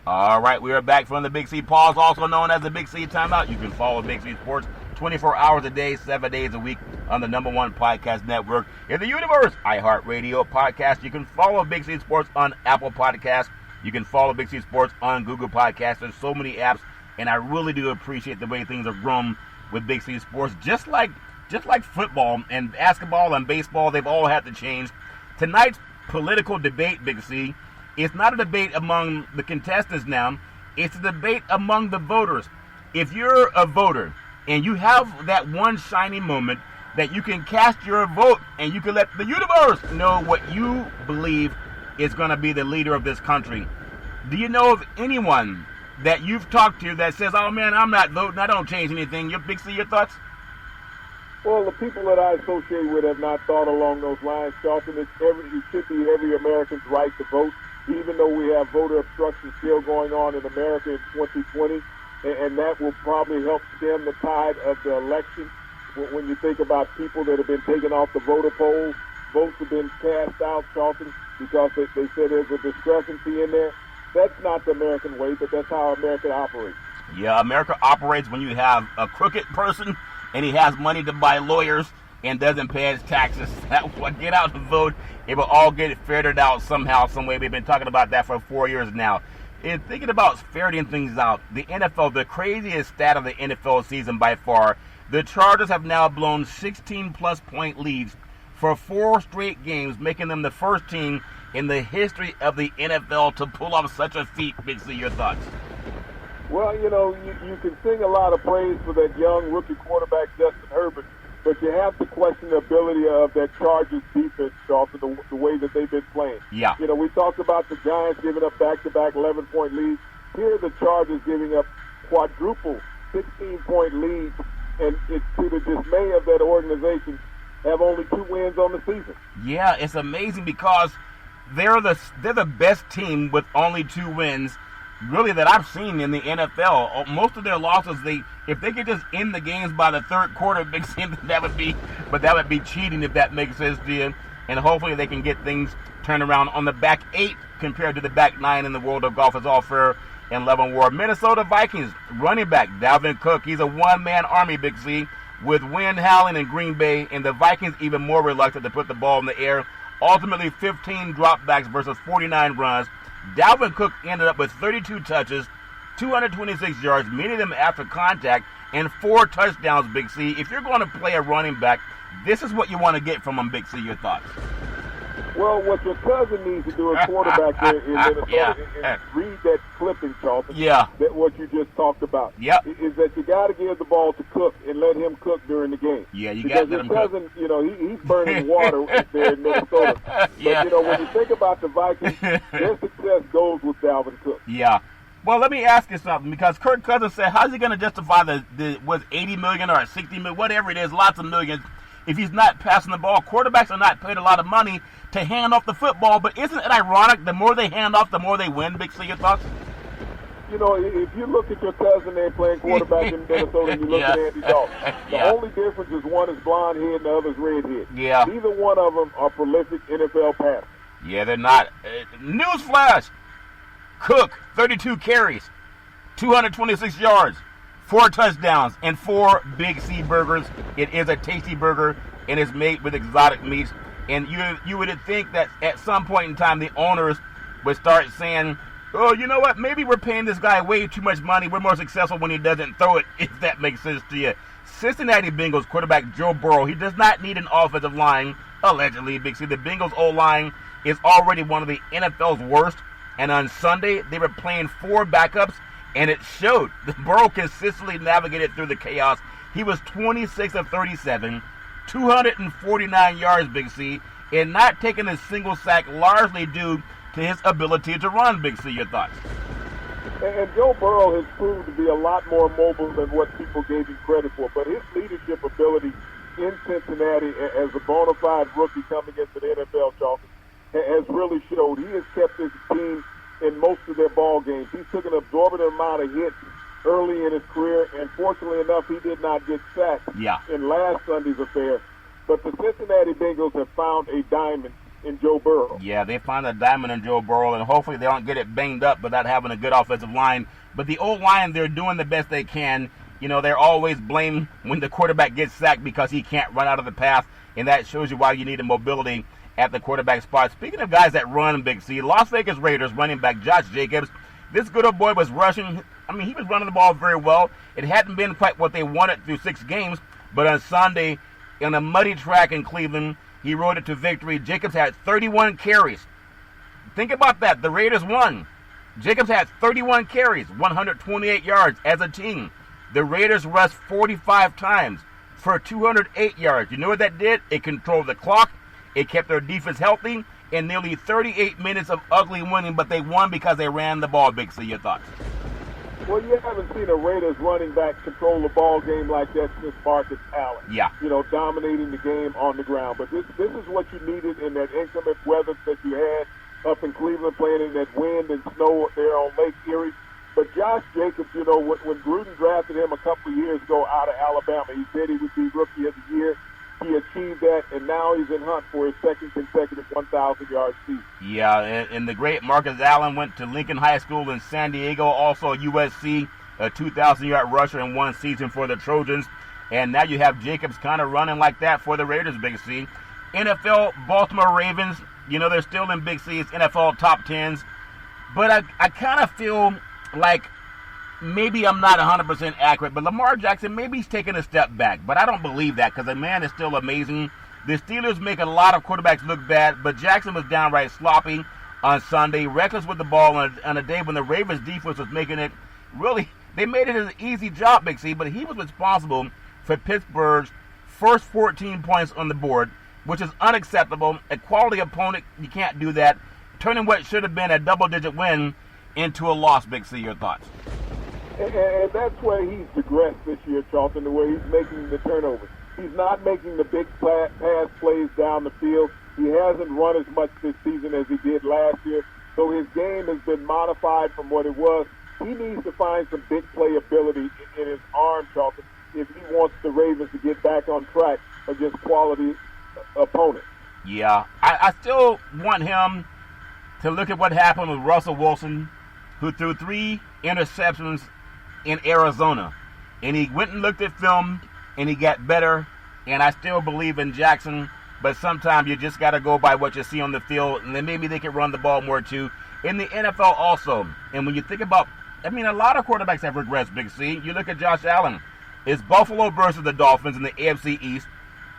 All right, we are back from the Big C pause, also known as the Big C timeout. You can follow Big C Sports 24 hours a day, 7 days a week on the #1 podcast network in the universe, iHeartRadio podcast. You can follow Big C Sports on Apple Podcasts. You can follow Big C Sports on Google Podcasts. There's so many apps, and I really do appreciate the way things have grown with Big C Sports. Just like football and basketball and baseball, they've all had to change. Tonight's political debate, Big C, is not a debate among the contestants now. It's a debate among the voters. If you're a voter and you have that one shiny moment that you can cast your vote and you can let the universe know what you believe is going to be the leader of this country. Do you know of anyone that you've talked to that says, oh man, I'm not voting, I don't change anything? Big C, your thoughts? Well, the people that I associate with have not thought along those lines, Charlton. It should be every American's right to vote, even though we have voter obstruction still going on in America in 2020, and that will probably help stem the tide of the election. When you think about people that have been taken off the voter polls, votes have been cast out, Charlton, because they said there's a discrepancy in there. That's not the American way, but that's how America operates. Yeah, America operates when you have a crooked person and he has money to buy lawyers and doesn't pay his taxes. That will get out and vote. It will all get ferreted out somehow, some way. We've been talking about that for 4 years now. And thinking about ferreting things out, the NFL, the craziest stat of the NFL season by far, the Chargers have now blown 16-plus point leads for 4 straight games, making them the first team in the history of the NFL to pull off such a feat. Big C, your thoughts? Well, you can sing a lot of praise for that young rookie quarterback, Justin Herbert, but you have to question the ability of that Chargers defense, Charlton, the way that they've been playing. Yeah. We talked about the Giants giving up back-to-back 11-point leads. Here are the Chargers giving up quadruple 16-point leads, and it's to the dismay of that organization, have only 2 wins on the season. Yeah, it's amazing because they're the best team with only 2 wins, really, that I've seen in the NFL. Most of their losses, if they could just end the games by the third quarter, big sense, that would be cheating, if that makes sense to you. And hopefully they can get things turned around on the back 8 compared to the back 9 in the world of golf. Is all fair and love and war. Minnesota Vikings running back Dalvin Cook. He's a one-man army, Big C, with Wynn Howling in Green Bay, and the Vikings even more reluctant to put the ball in the air. Ultimately, 15 dropbacks versus 49 runs. Dalvin Cook ended up with 32 touches, 226 yards, many of them after contact, and 4 touchdowns, Big C. If you're going to play a running back, this is what you want to get from him, Big C. Your thoughts? Well, what your cousin needs to do as quarterback there in Minnesota is read that clipping, Charlton. Yeah. That what you just talked about. Yep. Is that you got to give the ball to Cook and let him cook during the game. Yeah, you got to let him cook. Because your cousin, he's burning water there in Minnesota. Yeah. But, when you think about the Vikings, their success goes with Dalvin Cook. Yeah. Well, let me ask you something, because Kirk Cousins said, how's he going to justify the $80 million or $60 million, whatever it is, lots of millions, if he's not passing the ball? Quarterbacks are not paid a lot of money to hand off the football, but isn't it ironic? The more they hand off, the more they win. Big C, your thoughts? If you look at your cousin there playing quarterback in Minnesota and you look at Andy Dalton, the only difference is one is blonde head and the other's red head. Yeah. Neither one of them are prolific NFL passers. Yeah, they're not. Newsflash! Cook, 32 carries, 226 yards, 4 touchdowns, and 4 Big C burgers. It is a tasty burger, and it's made with exotic meats. And you would think that at some point in time, the owners would start saying, oh, you know what? Maybe we're paying this guy way too much money. We're more successful when he doesn't throw it, if that makes sense to you. Cincinnati Bengals quarterback Joe Burrow, he does not need an offensive line, allegedly, Big C. The Bengals O-line is already one of the NFL's worst. And on Sunday, they were playing 4 backups, and it showed. The Burrow consistently navigated through the chaos. He was 26 of 37, 249 yards, Big C, and not taking a single sack, largely due to his ability to run, Big C. Your thoughts? And Joe Burrow has proved to be a lot more mobile than what people gave him credit for. But his leadership ability in Cincinnati as a bona fide rookie coming into the NFL, Charlton, has really showed. He has kept his team in most of their ball games. He took an absorbent amount of hits early in his career, and fortunately enough, he did not get sacked in last Sunday's affair. But the Cincinnati Bengals have found a diamond in Joe Burrow. Yeah, they found a diamond in Joe Burrow, and hopefully they don't get it banged up without having a good offensive line. But the old line, they're doing the best they can. They're always blamed when the quarterback gets sacked because he can't run out of the path, and that shows you why you need a mobility at the quarterback spot. Speaking of guys that run, Big C, Las Vegas Raiders running back Josh Jacobs, this good old boy was rushing. He was running the ball very well. It hadn't been quite what they wanted through 6 games, but on Sunday, in a muddy track in Cleveland, he rode it to victory. Jacobs had 31 carries. Think about that. The Raiders won. Jacobs had 31 carries, 128 yards as a team. The Raiders rushed 45 times for 208 yards. You know what that did? It controlled the clock. It kept their defense healthy. In nearly 38 minutes of ugly winning, but they won because they ran the ball. Big C, your thoughts? Well, you haven't seen a Raiders running back control the ball game like that since Marcus Allen. Yeah. Dominating the game on the ground. But this is what you needed in that inclement weather that you had up in Cleveland, playing in that wind and snow there on Lake Erie. But Josh Jacobs, when Gruden drafted him a couple of years ago out of Alabama, he said he would be Rookie of the Year. He achieved that, and now he's in hunt for his second consecutive 1,000-yard season. Yeah, and the great Marcus Allen went to Lincoln High School in San Diego, also USC, a 2,000-yard rusher in one season for the Trojans. And now you have Jacobs kind of running like that for the Raiders, Big C. NFL, Baltimore Ravens, they're still in Big C's NFL top 10s. But I kind of feel like maybe I'm not 100% accurate, but Lamar Jackson, maybe he's taking a step back. But I don't believe that because the man is still amazing. The Steelers make a lot of quarterbacks look bad, but Jackson was downright sloppy on Sunday, reckless with the ball on a day when the Ravens defense was making it really, they made it an easy job, Big C, but he was responsible for Pittsburgh's first 14 points on the board, which is unacceptable. A quality opponent, you can't do that. Turning what should have been a double-digit win into a loss, Big C. Your thoughts? And that's where he's digressed this year, Charlton, the way he's making the turnovers. He's not making the big pass plays down the field. He hasn't run as much this season as he did last year. So his game has been modified from what it was. He needs to find some big play ability in his arm, Charlton, if he wants the Ravens to get back on track against quality opponents. Yeah, I still want him to look at what happened with Russell Wilson, who threw 3 interceptions in Arizona. And he went and looked at film, and he got better. And I still believe in Jackson, but sometimes you just got to go by what you see on the field, and then maybe they can run the ball more too. In the NFL also, and when you think about, a lot of quarterbacks have regressed, Big C. You look at Josh Allen. It's Buffalo versus the Dolphins in the AFC East.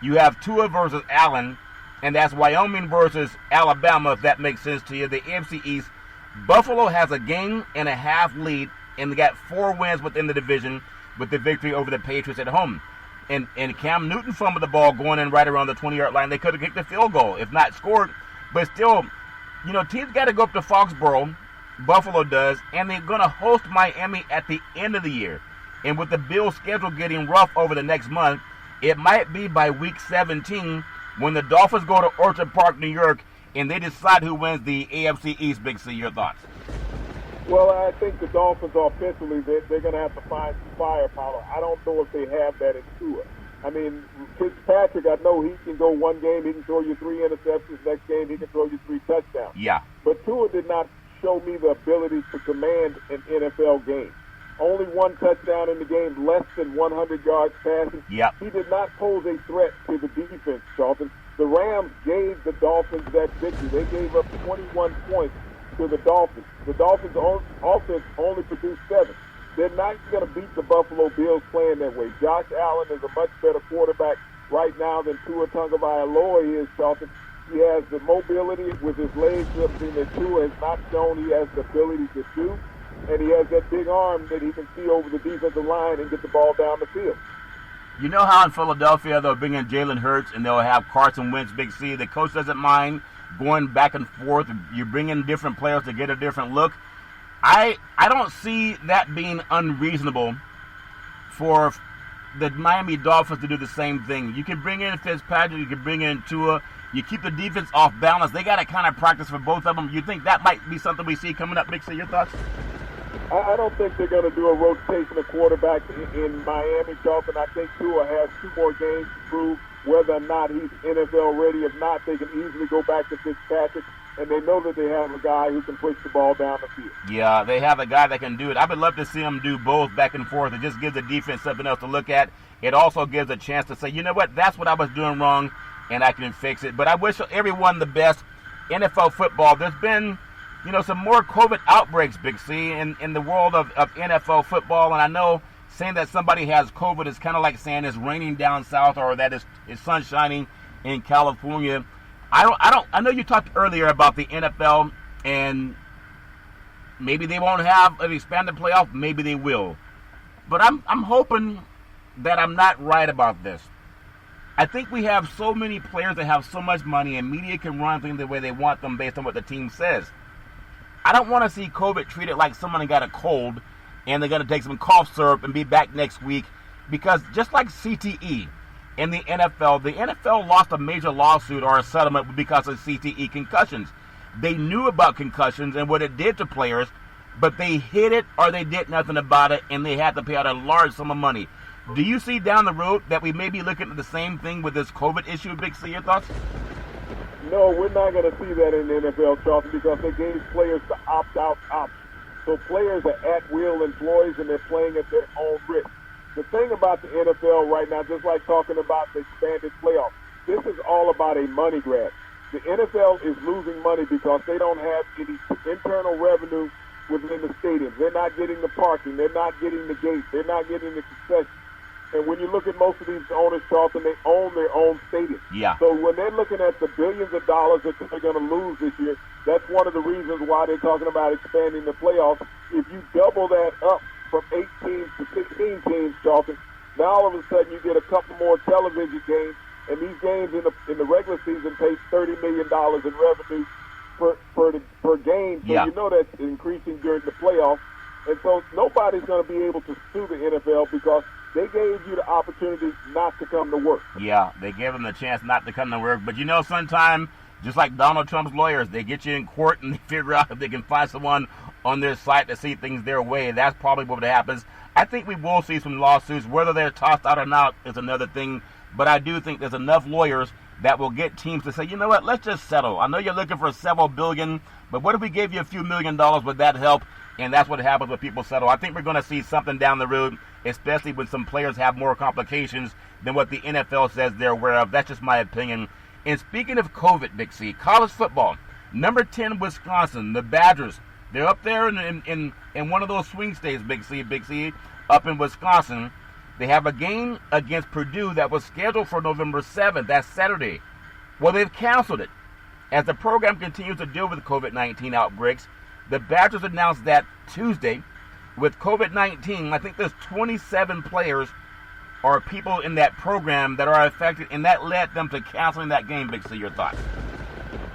You have Tua versus Allen, and that's Wyoming versus Alabama, if that makes sense to you. The AFC East, Buffalo has a game and a half lead, and they got 4 wins within the division with the victory over the Patriots at home. And Cam Newton fumbled the ball going in right around the 20-yard line. They could have kicked the field goal, if not scored. But still, teams got to go up to Foxborough. Buffalo does, and they're going to host Miami at the end of the year. And with the Bills' schedule getting rough over the next month, it might be by week 17 when the Dolphins go to Orchard Park, New York, and they decide who wins the AFC East. Big C, your thoughts? Well, I think the Dolphins offensively, they're going to have to find some firepower. I don't know if they have that in Tua. Fitzpatrick, I know he can go one game, he can throw you 3 interceptions. Next game, he can throw you 3 touchdowns. Yeah. But Tua did not show me the ability to command an NFL game. Only 1 touchdown in the game, less than 100 yards passing. Yep. He did not pose a threat to the defense, Charlton. The Rams gave the Dolphins that victory. They gave up 21 points to the Dolphins. The Dolphins' offense only produced 7. They're not going to beat the Buffalo Bills playing that way. Josh Allen is a much better quarterback right now than Tua Tagovailoa is, Charlton. He has the mobility with his legs, something that Tua has not shown he has the ability to do. And he has that big arm that he can see over the defensive line and get the ball down the field. You know how in Philadelphia they'll bring in Jalen Hurts and they'll have Carson Wentz, Big C. The coach doesn't mind going back and forth. You bring in different players to get a different look. I don't see that being unreasonable for the Miami Dolphins to do the same thing. You can bring in Fitzpatrick, you can bring in Tua. You keep the defense off balance. They got to kind of practice for both of them. You think that might be something we see coming up, Big C? Your thoughts? I don't think they're going to do a rotation of quarterbacks in Miami, Charlton. I think Tua has 2 more games to prove whether or not he's NFL ready. If not, they can easily go back to Fitzpatrick, and they know that they have a guy who can push the ball down the field. Yeah, they have a guy that can do it. I would love to see him do both back and forth. It just gives the defense something else to look at. It also gives a chance to say, you know what, that's what I was doing wrong, and I can fix it. But I wish everyone the best. NFL football, there's been some more COVID outbreaks, Big C, in the world of NFL football. And I know saying that somebody has COVID is kind of like saying it's raining down south or that it's sun shining in California. I know you talked earlier about the NFL and Maybe they won't have an expanded playoff. Maybe they will. But I'm hoping that I'm not right about this. I think we have so many players that have so much money, and media can run things the way they want them based on what the team says. I don't want to see COVID treated like someone got a cold and they're going to take some cough syrup and be back next week, because just like CTE in the NFL lost a major lawsuit or a settlement because of CTE concussions. They knew about concussions and what it did to players, but they hid it or they did nothing about it, and they had to pay out a large sum of money. Do you see down the road that we may be looking at the same thing with this COVID issue, Big C? Your thoughts? No, we're not going to see that in the NFL, Charlton, because they gave players the opt-out option. So players are at-will employees, and they're playing at their own risk. The thing about the NFL right now, just like talking about the expanded playoff, this is all about a money grab. The NFL is losing money because they don't have any internal revenue within the stadiums. They're not getting the parking. They're not getting the gates. They're not getting the concessions. And when you look at most of these owners, Charlton, they own their own stadium. Yeah. So when they're looking at the billions of dollars that they're going to lose this year, that's one of the reasons why they're talking about expanding the playoffs. If you double that up from 8 teams to 16 teams, Charlton, now all of a sudden you get a couple more television games, and these games in the regular season pay $30 million in revenue per game. So yeah. You know that's increasing during the playoffs. And so nobody's going to be able to sue the NFL because they gave you the opportunity not to come to work. Yeah, they gave them the chance not to come to work. But you know, sometimes, just like Donald Trump's lawyers, they get you in court and they figure out if they can find someone on their site to see things their way. That's probably what happens. I think we will see some lawsuits. Whether they're tossed out or not is another thing. But I do think there's enough lawyers that will get teams to say, you know what, let's just settle. I know you're looking for several billion, but what if we gave you a few $1 million? Would that help? And that's what happens when people settle. I think we're going to see something down the road, especially when some players have more complications than what the NFL says they're aware of. That's just my opinion. And speaking of COVID, Big C, college football, number 10, Wisconsin, the Badgers, they're up there in one of those swing states, Big C, up in Wisconsin. They have a game against Purdue that was scheduled for November 7th. That's Saturday. Well, they've canceled it. As the program continues to deal with COVID-19 outbreaks, the Badgers announced that Tuesday, with COVID-19, I think there's 27 players or people in that program that are affected, and that led them to canceling that game. Big C, your thoughts?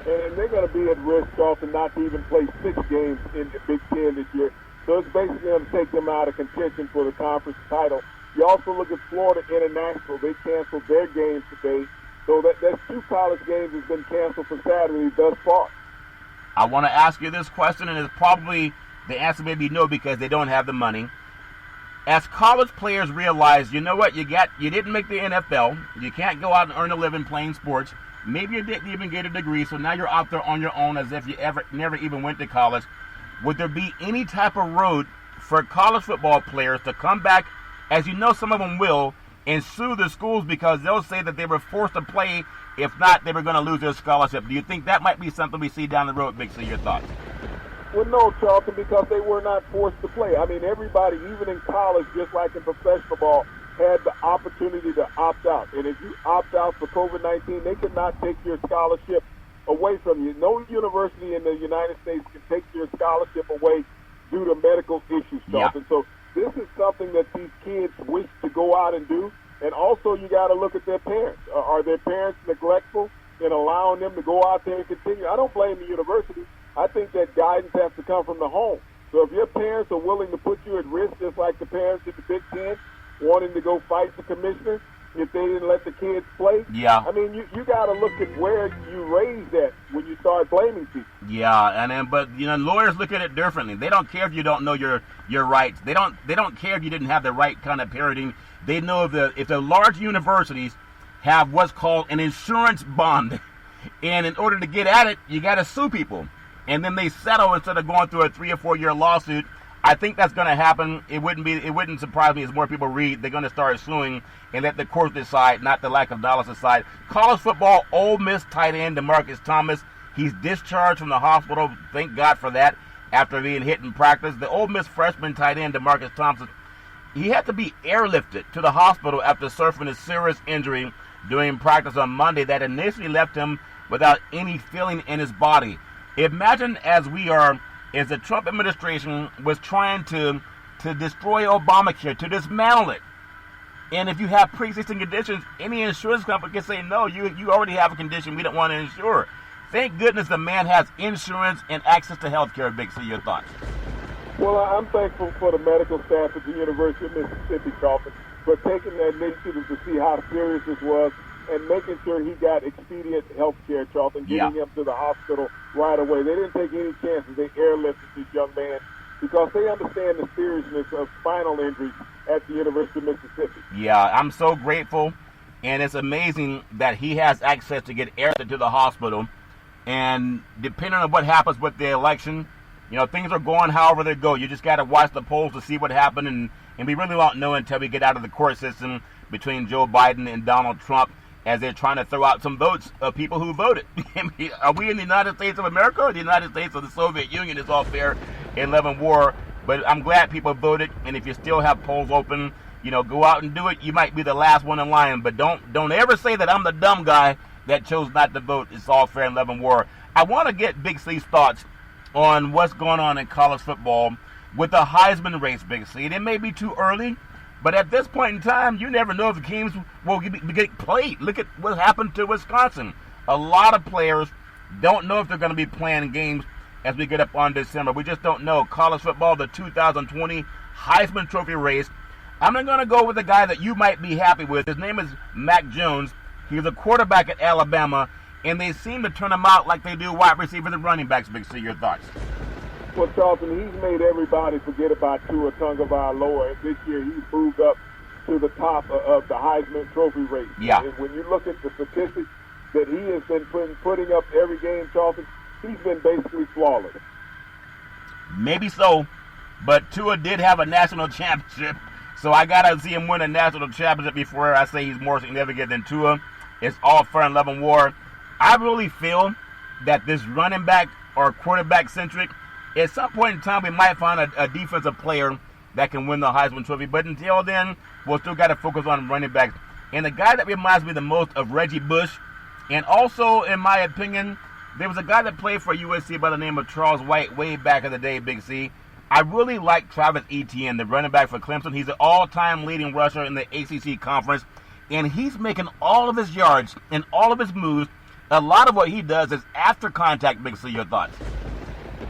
And they're going to be at risk, Charlton, not to even play 6 games in the Big Ten this year. So it's basically going to take them out of contention for the conference title. You also look at Florida International. They canceled their games today. So that's 2 college games that's been canceled for Saturday thus far. I want to ask you this question, and it's probably the answer may be no because they don't have the money. As college players realize, you know what, you didn't make the NFL. You can't go out and earn a living playing sports. Maybe you didn't even get a degree, so now you're out there on your own as if you never even went to college. Would there be any type of road for college football players to come back, as you know some of them will, and sue the schools because they'll say that they were forced to play? If not, they were going to lose their scholarship. Do you think that might be something we see down the road, Big C? Your thoughts? Well, no, Charlton, because they were not forced to play. I mean, everybody, even in college, just like in professional ball, had the opportunity to opt out. And if you opt out for COVID-19, they cannot take your scholarship away from you. No university in the United States can take your scholarship away due to medical issues, Charlton. Yeah. So this is something that these kids wish to go out and do. And also, you got to look at their parents. Are their parents neglectful in allowing them to go out there and continue? I don't blame the university. I think that guidance has to come from the home. So if your parents are willing to put you at risk, just like the parents in the Big Ten wanting to go fight the commissioner if they didn't let the kids play, yeah. I mean, you got to look at where you raised that when you start blaming people. Yeah, but lawyers look at it differently. They don't care if you don't know your rights. They don't care if you didn't have the right kind of parenting. They know if the large universities have what's called an insurance bond, and in order to get at it, you got to sue people, and then they settle instead of going through a 3 or 4 year lawsuit. I think that's going to happen. It wouldn't surprise me as more people read. They're going to start suing and let the courts decide, not the lack of dollars decide. College football, Ole Miss tight end DeMarcus Thomas, he's discharged from the hospital. Thank God for that. After being hit in practice, the Ole Miss freshman tight end DeMarcus Thompson, he had to be airlifted to the hospital after suffering a serious injury during practice on Monday that initially left him without any feeling in his body. Imagine as we are is the Trump administration was trying to destroy Obamacare, to dismantle it. And if you have pre-existing conditions, any insurance company can say, no, you already have a condition we don't want to insure. Thank goodness the man has insurance and access to health care. Big C, your thoughts? Well, I'm thankful for the medical staff at the University of Mississippi, Charlton, for taking the initiative to see how serious this was and making sure he got expedient health care, Charlton, getting him to the hospital right away. They didn't take any chances. They airlifted this young man because they understand the seriousness of spinal injuries at the University of Mississippi. Yeah, I'm so grateful, and it's amazing that he has access to get airlifted to the hospital. And depending on what happens with the election, things are going however they go. You just got to watch the polls to see what happened, and we really won't know until we get out of the court system between Joe Biden and Donald Trump as they're trying to throw out some votes of people who voted. Are we in the United States of America or the United States of the Soviet Union? It's all fair in love and war. But I'm glad people voted, and if you still have polls open, go out and do it. You might be the last one in line, but don't ever say that I'm the dumb guy that chose not to vote. It's all fair in love and war. I want to get Big C's thoughts on what's going on in college football with the Heisman race, Big C. It may be too early, but at this point in time, you never know if the games will get played. Look at what happened to Wisconsin. A lot of players don't know if they're going to be playing games as we get up on December. We just don't know. College football, the 2020 Heisman Trophy race. I'm going to go with a guy that you might be happy with. His name is Mac Jones. He's a quarterback at Alabama, and they seem to turn him out like they do wide receivers and running backs. Big C, your thoughts? Well, Charlton, he's made everybody forget about Tua Tagovailoa, and this year he's moved up to the top of the Heisman Trophy race. Yeah. And when you look at the statistics that he has been putting up every game, Charlton, he's been basically flawless. Maybe so, but Tua did have a national championship, so I got to see him win a national championship before I say he's more significant than Tua. It's all fair and love and war. I really feel that this running back or quarterback centric, at some point in time we might find a defensive player that can win the Heisman Trophy, but until then, we'll still got to focus on running backs. And the guy that reminds me the most of Reggie Bush, and also, in my opinion, there was a guy that played for USC by the name of Charles White way back in the day, Big C. I really like Travis Etienne, the running back for Clemson. He's an all-time leading rusher in the ACC conference, and he's making all of his yards and all of his moves. A lot of what he does is after contact. Big C, your thoughts?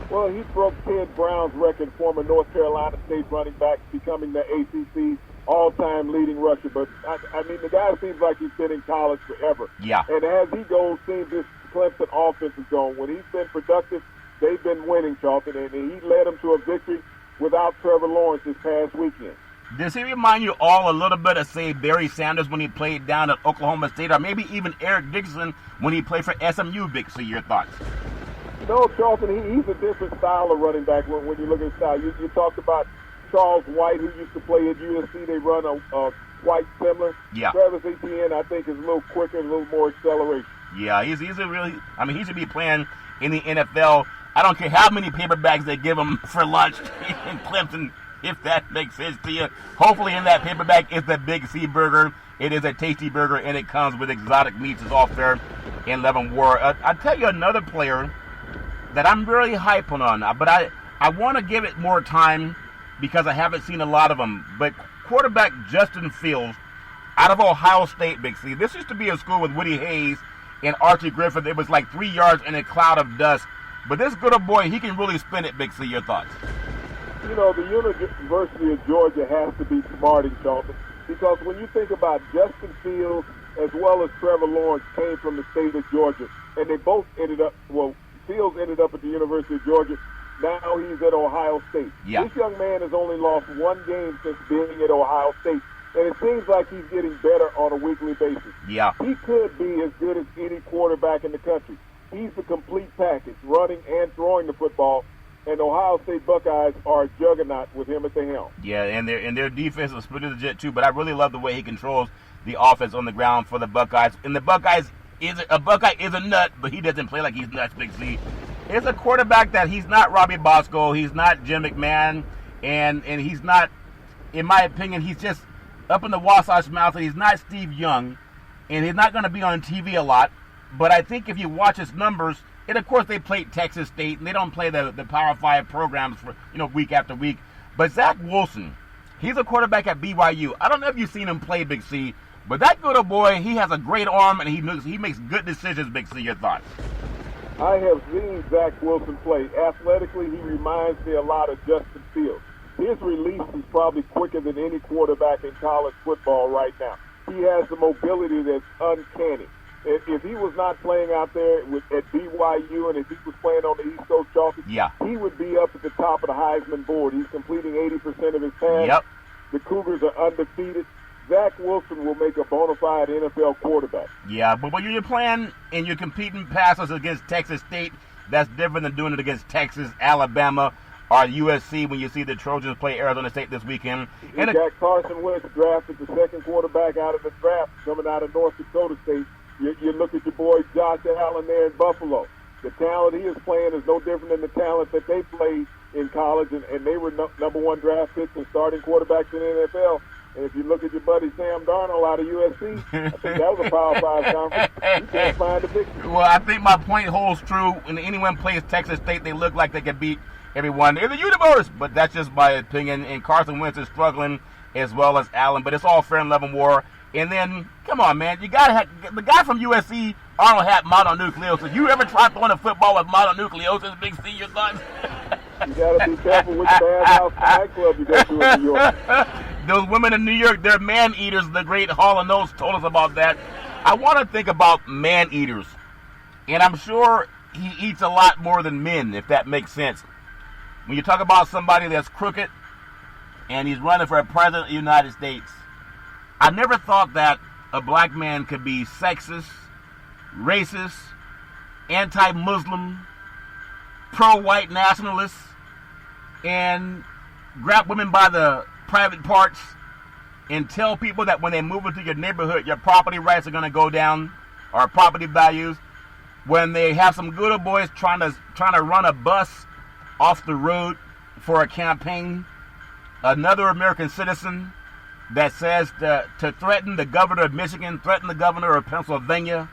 Well, he broke Ted Brown's record, former North Carolina State running back, becoming the ACC all-time leading rusher. But, I mean, the guy seems like he's been in college forever. Yeah. And as he goes, seems this Clemson offense is going. When he's been productive, they've been winning, Charlton, and he led them to a victory without Trevor Lawrence this past weekend. Does he remind you all a little bit of, say, Barry Sanders when he played down at Oklahoma State, or maybe even Eric Dixon when he played for SMU? Big C, your thoughts? No, Charlton, he's a different style of running back when you look at his style. You talked about Charles White, who used to play at USC. They run a White similar. Yeah. Travis Etienne, I think, is a little quicker, a little more acceleration. Yeah, he's a really, I mean, he should be playing in the NFL. I don't care how many paper bags they give him for lunch in Clemson, if that makes sense to you. Hopefully in that paper bag is the Big C burger. It is a tasty burger, and it comes with exotic meats. It's all fair in love and war. I'll tell you another player that I'm really hyping on, but I want to give it more time because I haven't seen a lot of them. But quarterback Justin Fields out of Ohio State, Big C. This used to be a school with Woody Hayes and Archie Griffith. It was like 3 yards in a cloud of dust. But this good old boy, he can really spin it, Big C. Your thoughts? You know, the University of Georgia has to be smarting, Charlton, because when you think about Justin Fields as well as Trevor Lawrence came from the state of Georgia, and they both ended up, well, Fields ended up at the University of Georgia. Now he's at Ohio State. Yeah. This young man has only lost one game since being at Ohio State, and it seems like he's getting better on a weekly basis. Yeah. He could be as good as any quarterback in the country. He's the complete package, running and throwing the football, and Ohio State Buckeyes are a juggernaut with him at the helm. Yeah, and their defense is pretty legit too, but I really love the way he controls the offense on the ground for the Buckeyes. And the Buckeye is a nut, but he doesn't play like he's nuts, Big C. It's a quarterback that he's not Robbie Bosco, he's not Jim McMahon, and he's not, in my opinion, he's just up in the Wasatch Mountain. He's not Steve Young, and he's not going to be on TV a lot. But I think if you watch his numbers And of course, they played Texas State, and they don't play the Power 5 programs for week after week. But Zach Wilson, he's a quarterback at BYU. I don't know if you've seen him play, Big C, but that good boy, he has a great arm, and he makes good decisions, Big C. Your thoughts? I have seen Zach Wilson play. Athletically, he reminds me a lot of Justin Fields. His release is probably quicker than any quarterback in college football right now. He has the mobility that's uncanny. If he was not playing out there at BYU and if he was playing on the East Coast Chalkers, he would be up at the top of the Heisman board. He's completing 80% of his passes. Yep. The Cougars are undefeated. Zach Wilson will make a bona fide NFL quarterback. Yeah, but when you're playing and you're competing passes against Texas State, that's different than doing it against Texas, Alabama, or USC when you see the Trojans play Arizona State this weekend. And got Carson Wentz drafted the second quarterback out of the draft coming out of North Dakota State. You look at your boy Josh Allen there in Buffalo. The talent he is playing is no different than the talent that they played in college, and they were number one draft picks and starting quarterbacks in the NFL. And if you look at your buddy Sam Darnold out of USC, I think that was a Power 5 conference. You can't find a victory. Well, I think my point holds true. When anyone plays Texas State, they look like they can beat everyone in the universe. But that's just my opinion. And Carson Wentz is struggling as well as Allen. But it's all fair and level war. And then, come on, man, you gotta have the guy from USC, Arnold, had mononucleosis. You ever tried throwing a football with mononucleosis, Big C, your thoughts? You gotta be careful which bathhouse nightclub you go to in New York. Those women in New York, they're man-eaters. The great Hall & Oates told us about that. I want to think about man-eaters. And I'm sure he eats a lot more than men, if that makes sense. When you talk about somebody that's crooked and he's running for a president of the United States, I never thought that a black man could be sexist, racist, anti-Muslim, pro-white nationalist, and grab women by the private parts and tell people that when they move into your neighborhood, your property rights are going to go down, or property values. When they have some good old boys trying to run a bus off the road for a campaign, another American citizen that says to threaten the governor of Michigan, threaten the governor of Pennsylvania,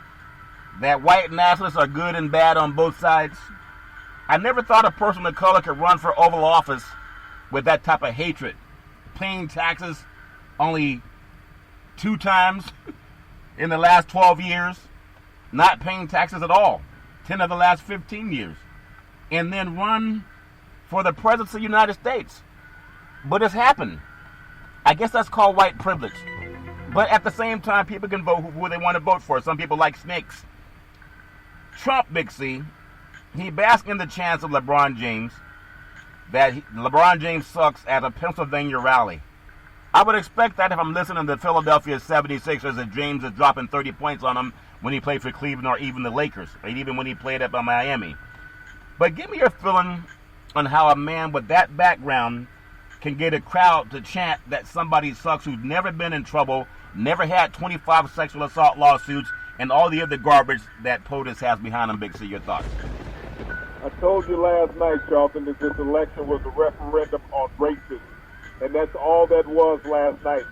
that white nationalists are good and bad on both sides. I never thought a person of color could run for Oval Office with that type of hatred. Paying taxes only 2 times in the last 12 years, not paying taxes at all 10 of the last 15 years, and then run for the presidency of the United States. But it's happened. I guess that's called white privilege. But at the same time, people can vote who they want to vote for. Some people like snakes. Trump, Big C, he basked in the chance of LeBron James that LeBron James sucks at a Pennsylvania rally. I would expect that if I'm listening to Philadelphia 76ers that James is dropping 30 points on them when he played for Cleveland or even the Lakers, or even when he played up in Miami. But give me your feeling on how a man with that background can get a crowd to chant that somebody sucks who's never been in trouble, never had 25 sexual assault lawsuits, and all the other garbage that POTUS has behind him. Big C, your thoughts? I told you last night, Charlton, that this election was a referendum on racism. And that's all that was last night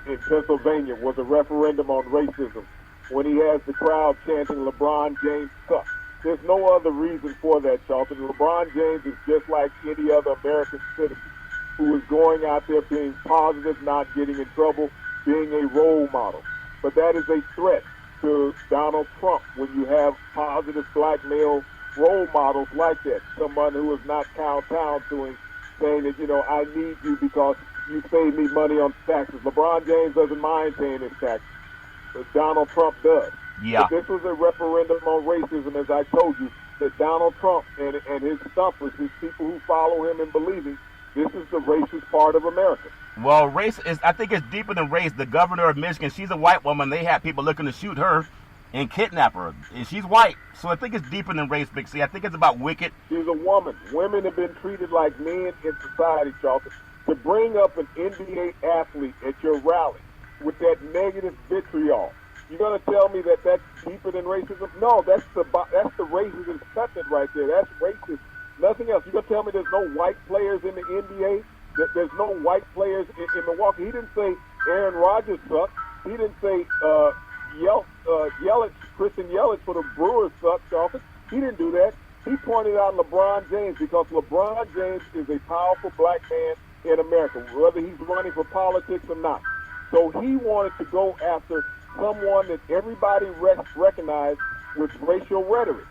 in Pennsylvania, was a referendum on racism. When he has the crowd chanting, LeBron James sucks. There's no other reason for that, Charlton. LeBron James is just like any other American citizen who is going out there being positive, not getting in trouble, being a role model. But that is a threat to Donald Trump when you have positive black male role models like that. Someone who is not kowtowing to him, saying that, I need you because you save me money on taxes. LeBron James doesn't mind paying his taxes, but Donald Trump does. Yeah. But this was a referendum on racism, as I told you, that Donald Trump and his stumpers, his people who follow him and believe him, this is the racist part of America. Well, race is, I think it's deeper than race. The governor of Michigan, she's a white woman. They have people looking to shoot her and kidnap her. And she's white. So I think it's deeper than race, Big C. I think it's about wicked. She's a woman. Women have been treated like men in society, Charlton. To bring up an NBA athlete at your rally with that negative vitriol, you're going to tell me that that's deeper than racism? No, that's the racism sentiment right there. That's racist. Nothing else. You're going to tell me there's no white players in the NBA? That there's no white players in Milwaukee? He didn't say Aaron Rodgers sucks. He didn't say Yelich, Christian Yelich for the Brewers sucks, Charlton. He didn't do that. He pointed out LeBron James because LeBron James is a powerful black man in America, whether he's running for politics or not. So he wanted to go after someone that everybody recognized with racial rhetoric.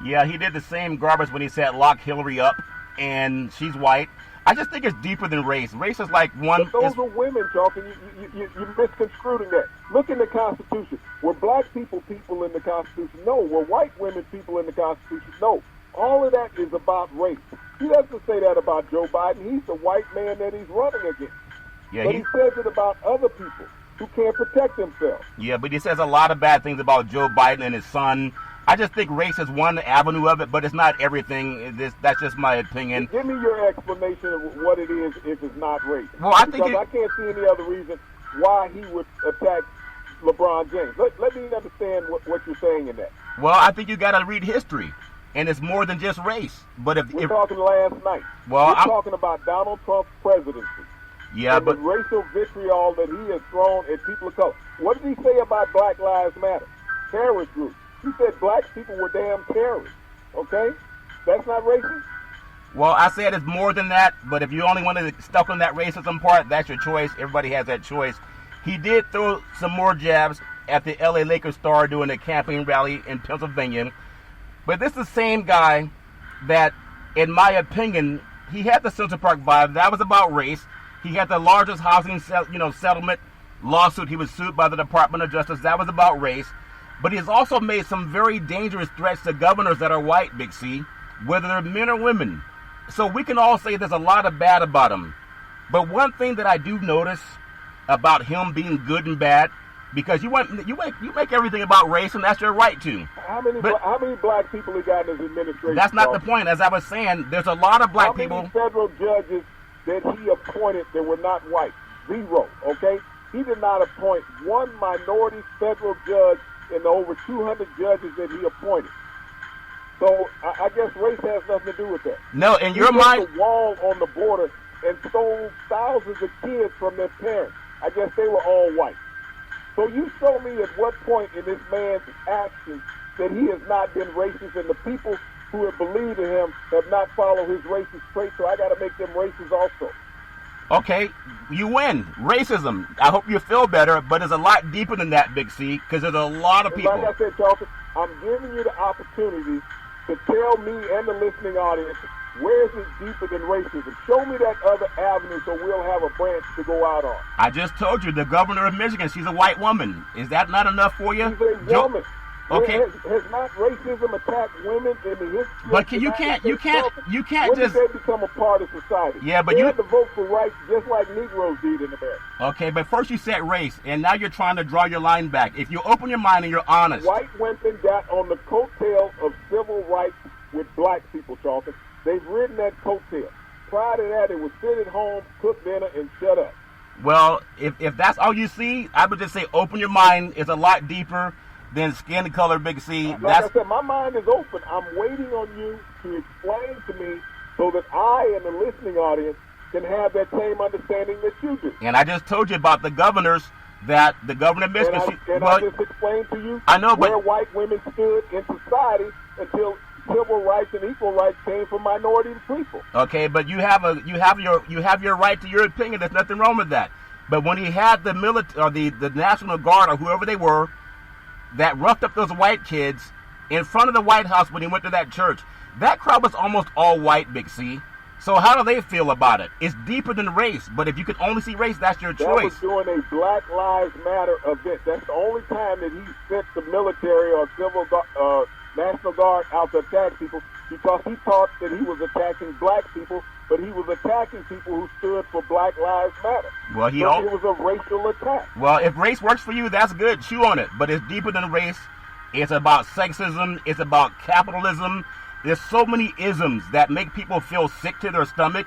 Yeah, he did the same garbage when he said lock Hillary up, and she's white. I just think it's deeper than race. Race is like one. But those are women talking. You misconstruing that. Look in the Constitution. Were black people in the Constitution? No. Were white women people in the Constitution? No. All of that is about race. He doesn't say that about Joe Biden. He's the white man that he's running against. Yeah, but he says it about other people who can't protect themselves. Yeah, but he says a lot of bad things about Joe Biden and his son. I just think race is one avenue of it, but it's not everything. That's just my opinion. Give me your explanation of what it is if it's not race. Well, I think I can't see any other reason why he would attack LeBron James. Let me understand what you're saying in that. Well, I think you got to read history, and it's more than just race. But we're talking last night. Well, we're talking about Donald Trump's presidency. Yeah, and but the racial vitriol that he has thrown at people of color. What did he say about Black Lives Matter? Terrorist groups. He said black people were damn terrorists. Okay? That's not racist? Well, I said it's more than that, but if you only want to stuck on that racism part, that's your choice. Everybody has that choice. He did throw some more jabs at the LA Lakers star doing a campaign rally in Pennsylvania. But this is the same guy that, in my opinion, he had the Central Park vibe. That was about race. He had the largest housing settlement lawsuit. He was sued by the Department of Justice. That was about race. But he has also made some very dangerous threats to governors that are white, Big C, whether they're men or women. So we can all say there's a lot of bad about him. But one thing that I do notice about him being good and bad, because you make everything about race, and that's your right to. How many black people he got in his administration? That's not the point. As I was saying, there's a lot of black people. How many federal judges that he appointed that were not white? 0, okay? He did not appoint one minority federal judge in the over 200 judges that he appointed. So I guess race has nothing to do with that. No, in your mind, the wall on the border and stole thousands of kids from their parents. I guess they were all white. So you show me at what point in this man's actions that he has not been racist, and the people who have believed in him have not followed his racist traits. So I got to make them racist also. Okay, you win. Racism. I hope you feel better, but it's a lot deeper than that, Big C, because there's a lot of people. Like I said, Charles, I'm giving you the opportunity to tell me and the listening audience, where is it deeper than racism? Show me that other avenue so we'll have a branch to go out on. I just told you, the governor of Michigan, she's a white woman. Is that not enough for you? She's a woman. Okay. Has not racism attacked women in the history? But you can't when just. When did they become a part of society? Yeah, but they you had to vote for rights just like Negroes did in America. Okay, but first you said race, and now you're trying to draw your line back. If you open your mind and you're honest. White women got on the coattail of civil rights with black people, Charlton. They've ridden that coattail. Prior to that, it was sit at home, cook dinner, and shut up. Well, if that's all you see, I would just say open your mind. It's a lot deeper than skin color, Big C. Like I said, my mind is open. I'm waiting on you to explain to me so that I and the listening audience can have that same understanding that you do. And I just told you about the governors, that the governor of Michigan. I just explained to you where white women stood in society until civil rights and equal rights came from minority people. Okay, but you have your right to your opinion. There's nothing wrong with that. But when he had the military or the National Guard or whoever they were that roughed up those white kids in front of the White House when he went to that church, that crowd was almost all white, Big C. So how do they feel about it? It's deeper than race, but if you can only see race, that's your choice. That was during a Black Lives Matter event. That's the only time that he sent the military or National Guard out to attack people, because he thought that he was attacking black people, but he was attacking people who stood for Black Lives Matter. Well, it was a racial attack. Well, if race works for you, that's good. Chew on it. But it's deeper than race. It's about sexism. It's about capitalism. There's so many isms that make people feel sick to their stomach.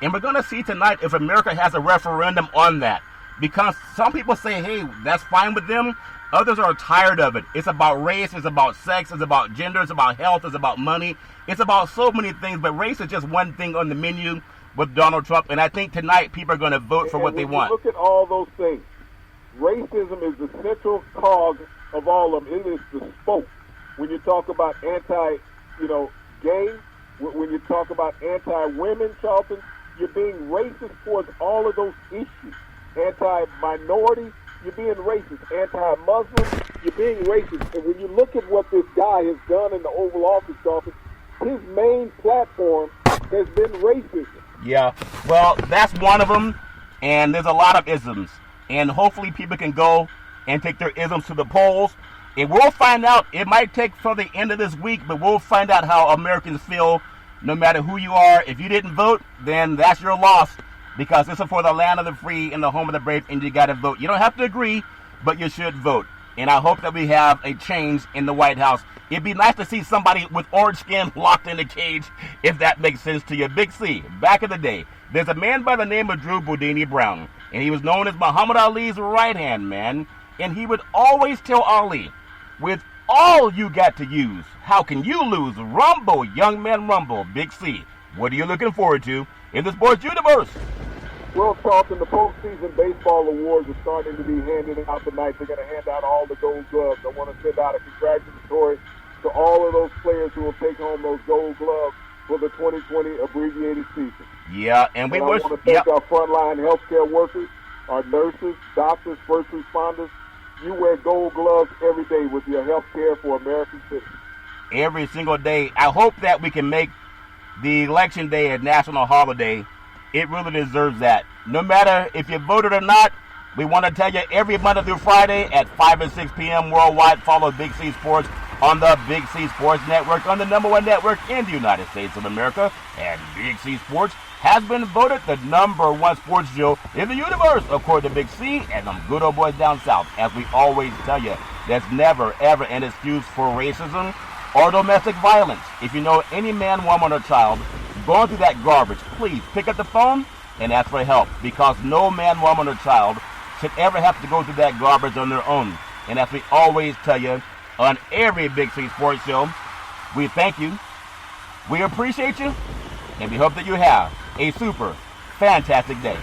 And we're going to see tonight if America has a referendum on that. Because some people say, hey, that's fine with them. Others are tired of it. It's about race. It's about sex. It's about gender. It's about health. It's about money. It's about so many things. But race is just one thing on the menu with Donald Trump. And I think tonight people are going to vote for what they want. Look at all those things. Racism is the central cause of all of them. It is the spoke. when you talk about anti, gay, when you talk about anti-women, Charlton, you're being racist towards all of those issues. Anti-minority, you're being racist. Anti-Muslim, you're being racist. And when you look at what this guy has done in the Oval Office, Charlton, his main platform has been racism. Yeah, well, that's one of them, and there's a lot of isms. And hopefully people can go and take their isms to the polls. And we'll find out. It might take till the end of this week, but we'll find out how Americans feel no matter who you are. If you didn't vote, then that's your loss, because this is for the land of the free and the home of the brave, and you got to vote. You don't have to agree, but you should vote. And I hope that we have a change in the White House. It'd be nice to see somebody with orange skin locked in a cage, if that makes sense to you. Big C, back in the day, there's a man by the name of Drew Boudini Brown, and he was known as Muhammad Ali's right-hand man, and he would always tell Ali, with all you got to use, how can you lose? Rumble, young man, rumble. Big C, what are you looking forward to in the sports universe? Well, Charlton, the postseason baseball awards are starting to be handed out tonight. They're going to hand out all the gold gloves. I want to send out a congratulatory to all of those players who will take home those gold gloves for the 2020 abbreviated season. Yeah, and we wish. I want to thank our frontline healthcare workers, our nurses, doctors, first responders. You wear gold gloves every day with your health care for American citizens. Every single day. I hope that we can make the election day a national holiday. It really deserves that. No matter if you voted or not, we want to tell you every Monday through Friday at 5 and 6 p.m. worldwide, follow Big C Sports on the Big C Sports Network, on the #1 network in the United States of America. And Big C Sports has been voted the #1 sports show in the universe, according to Big C and them good old boys down south. As we always tell you, there's never, ever an excuse for racism or domestic violence. If you know any man, woman, or child going through that garbage, please pick up the phone and ask for help, because no man, woman, or child should ever have to go through that garbage on their own. And as we always tell you on every Big C Sports show, we thank you, we appreciate you, and we hope that you have a super fantastic day.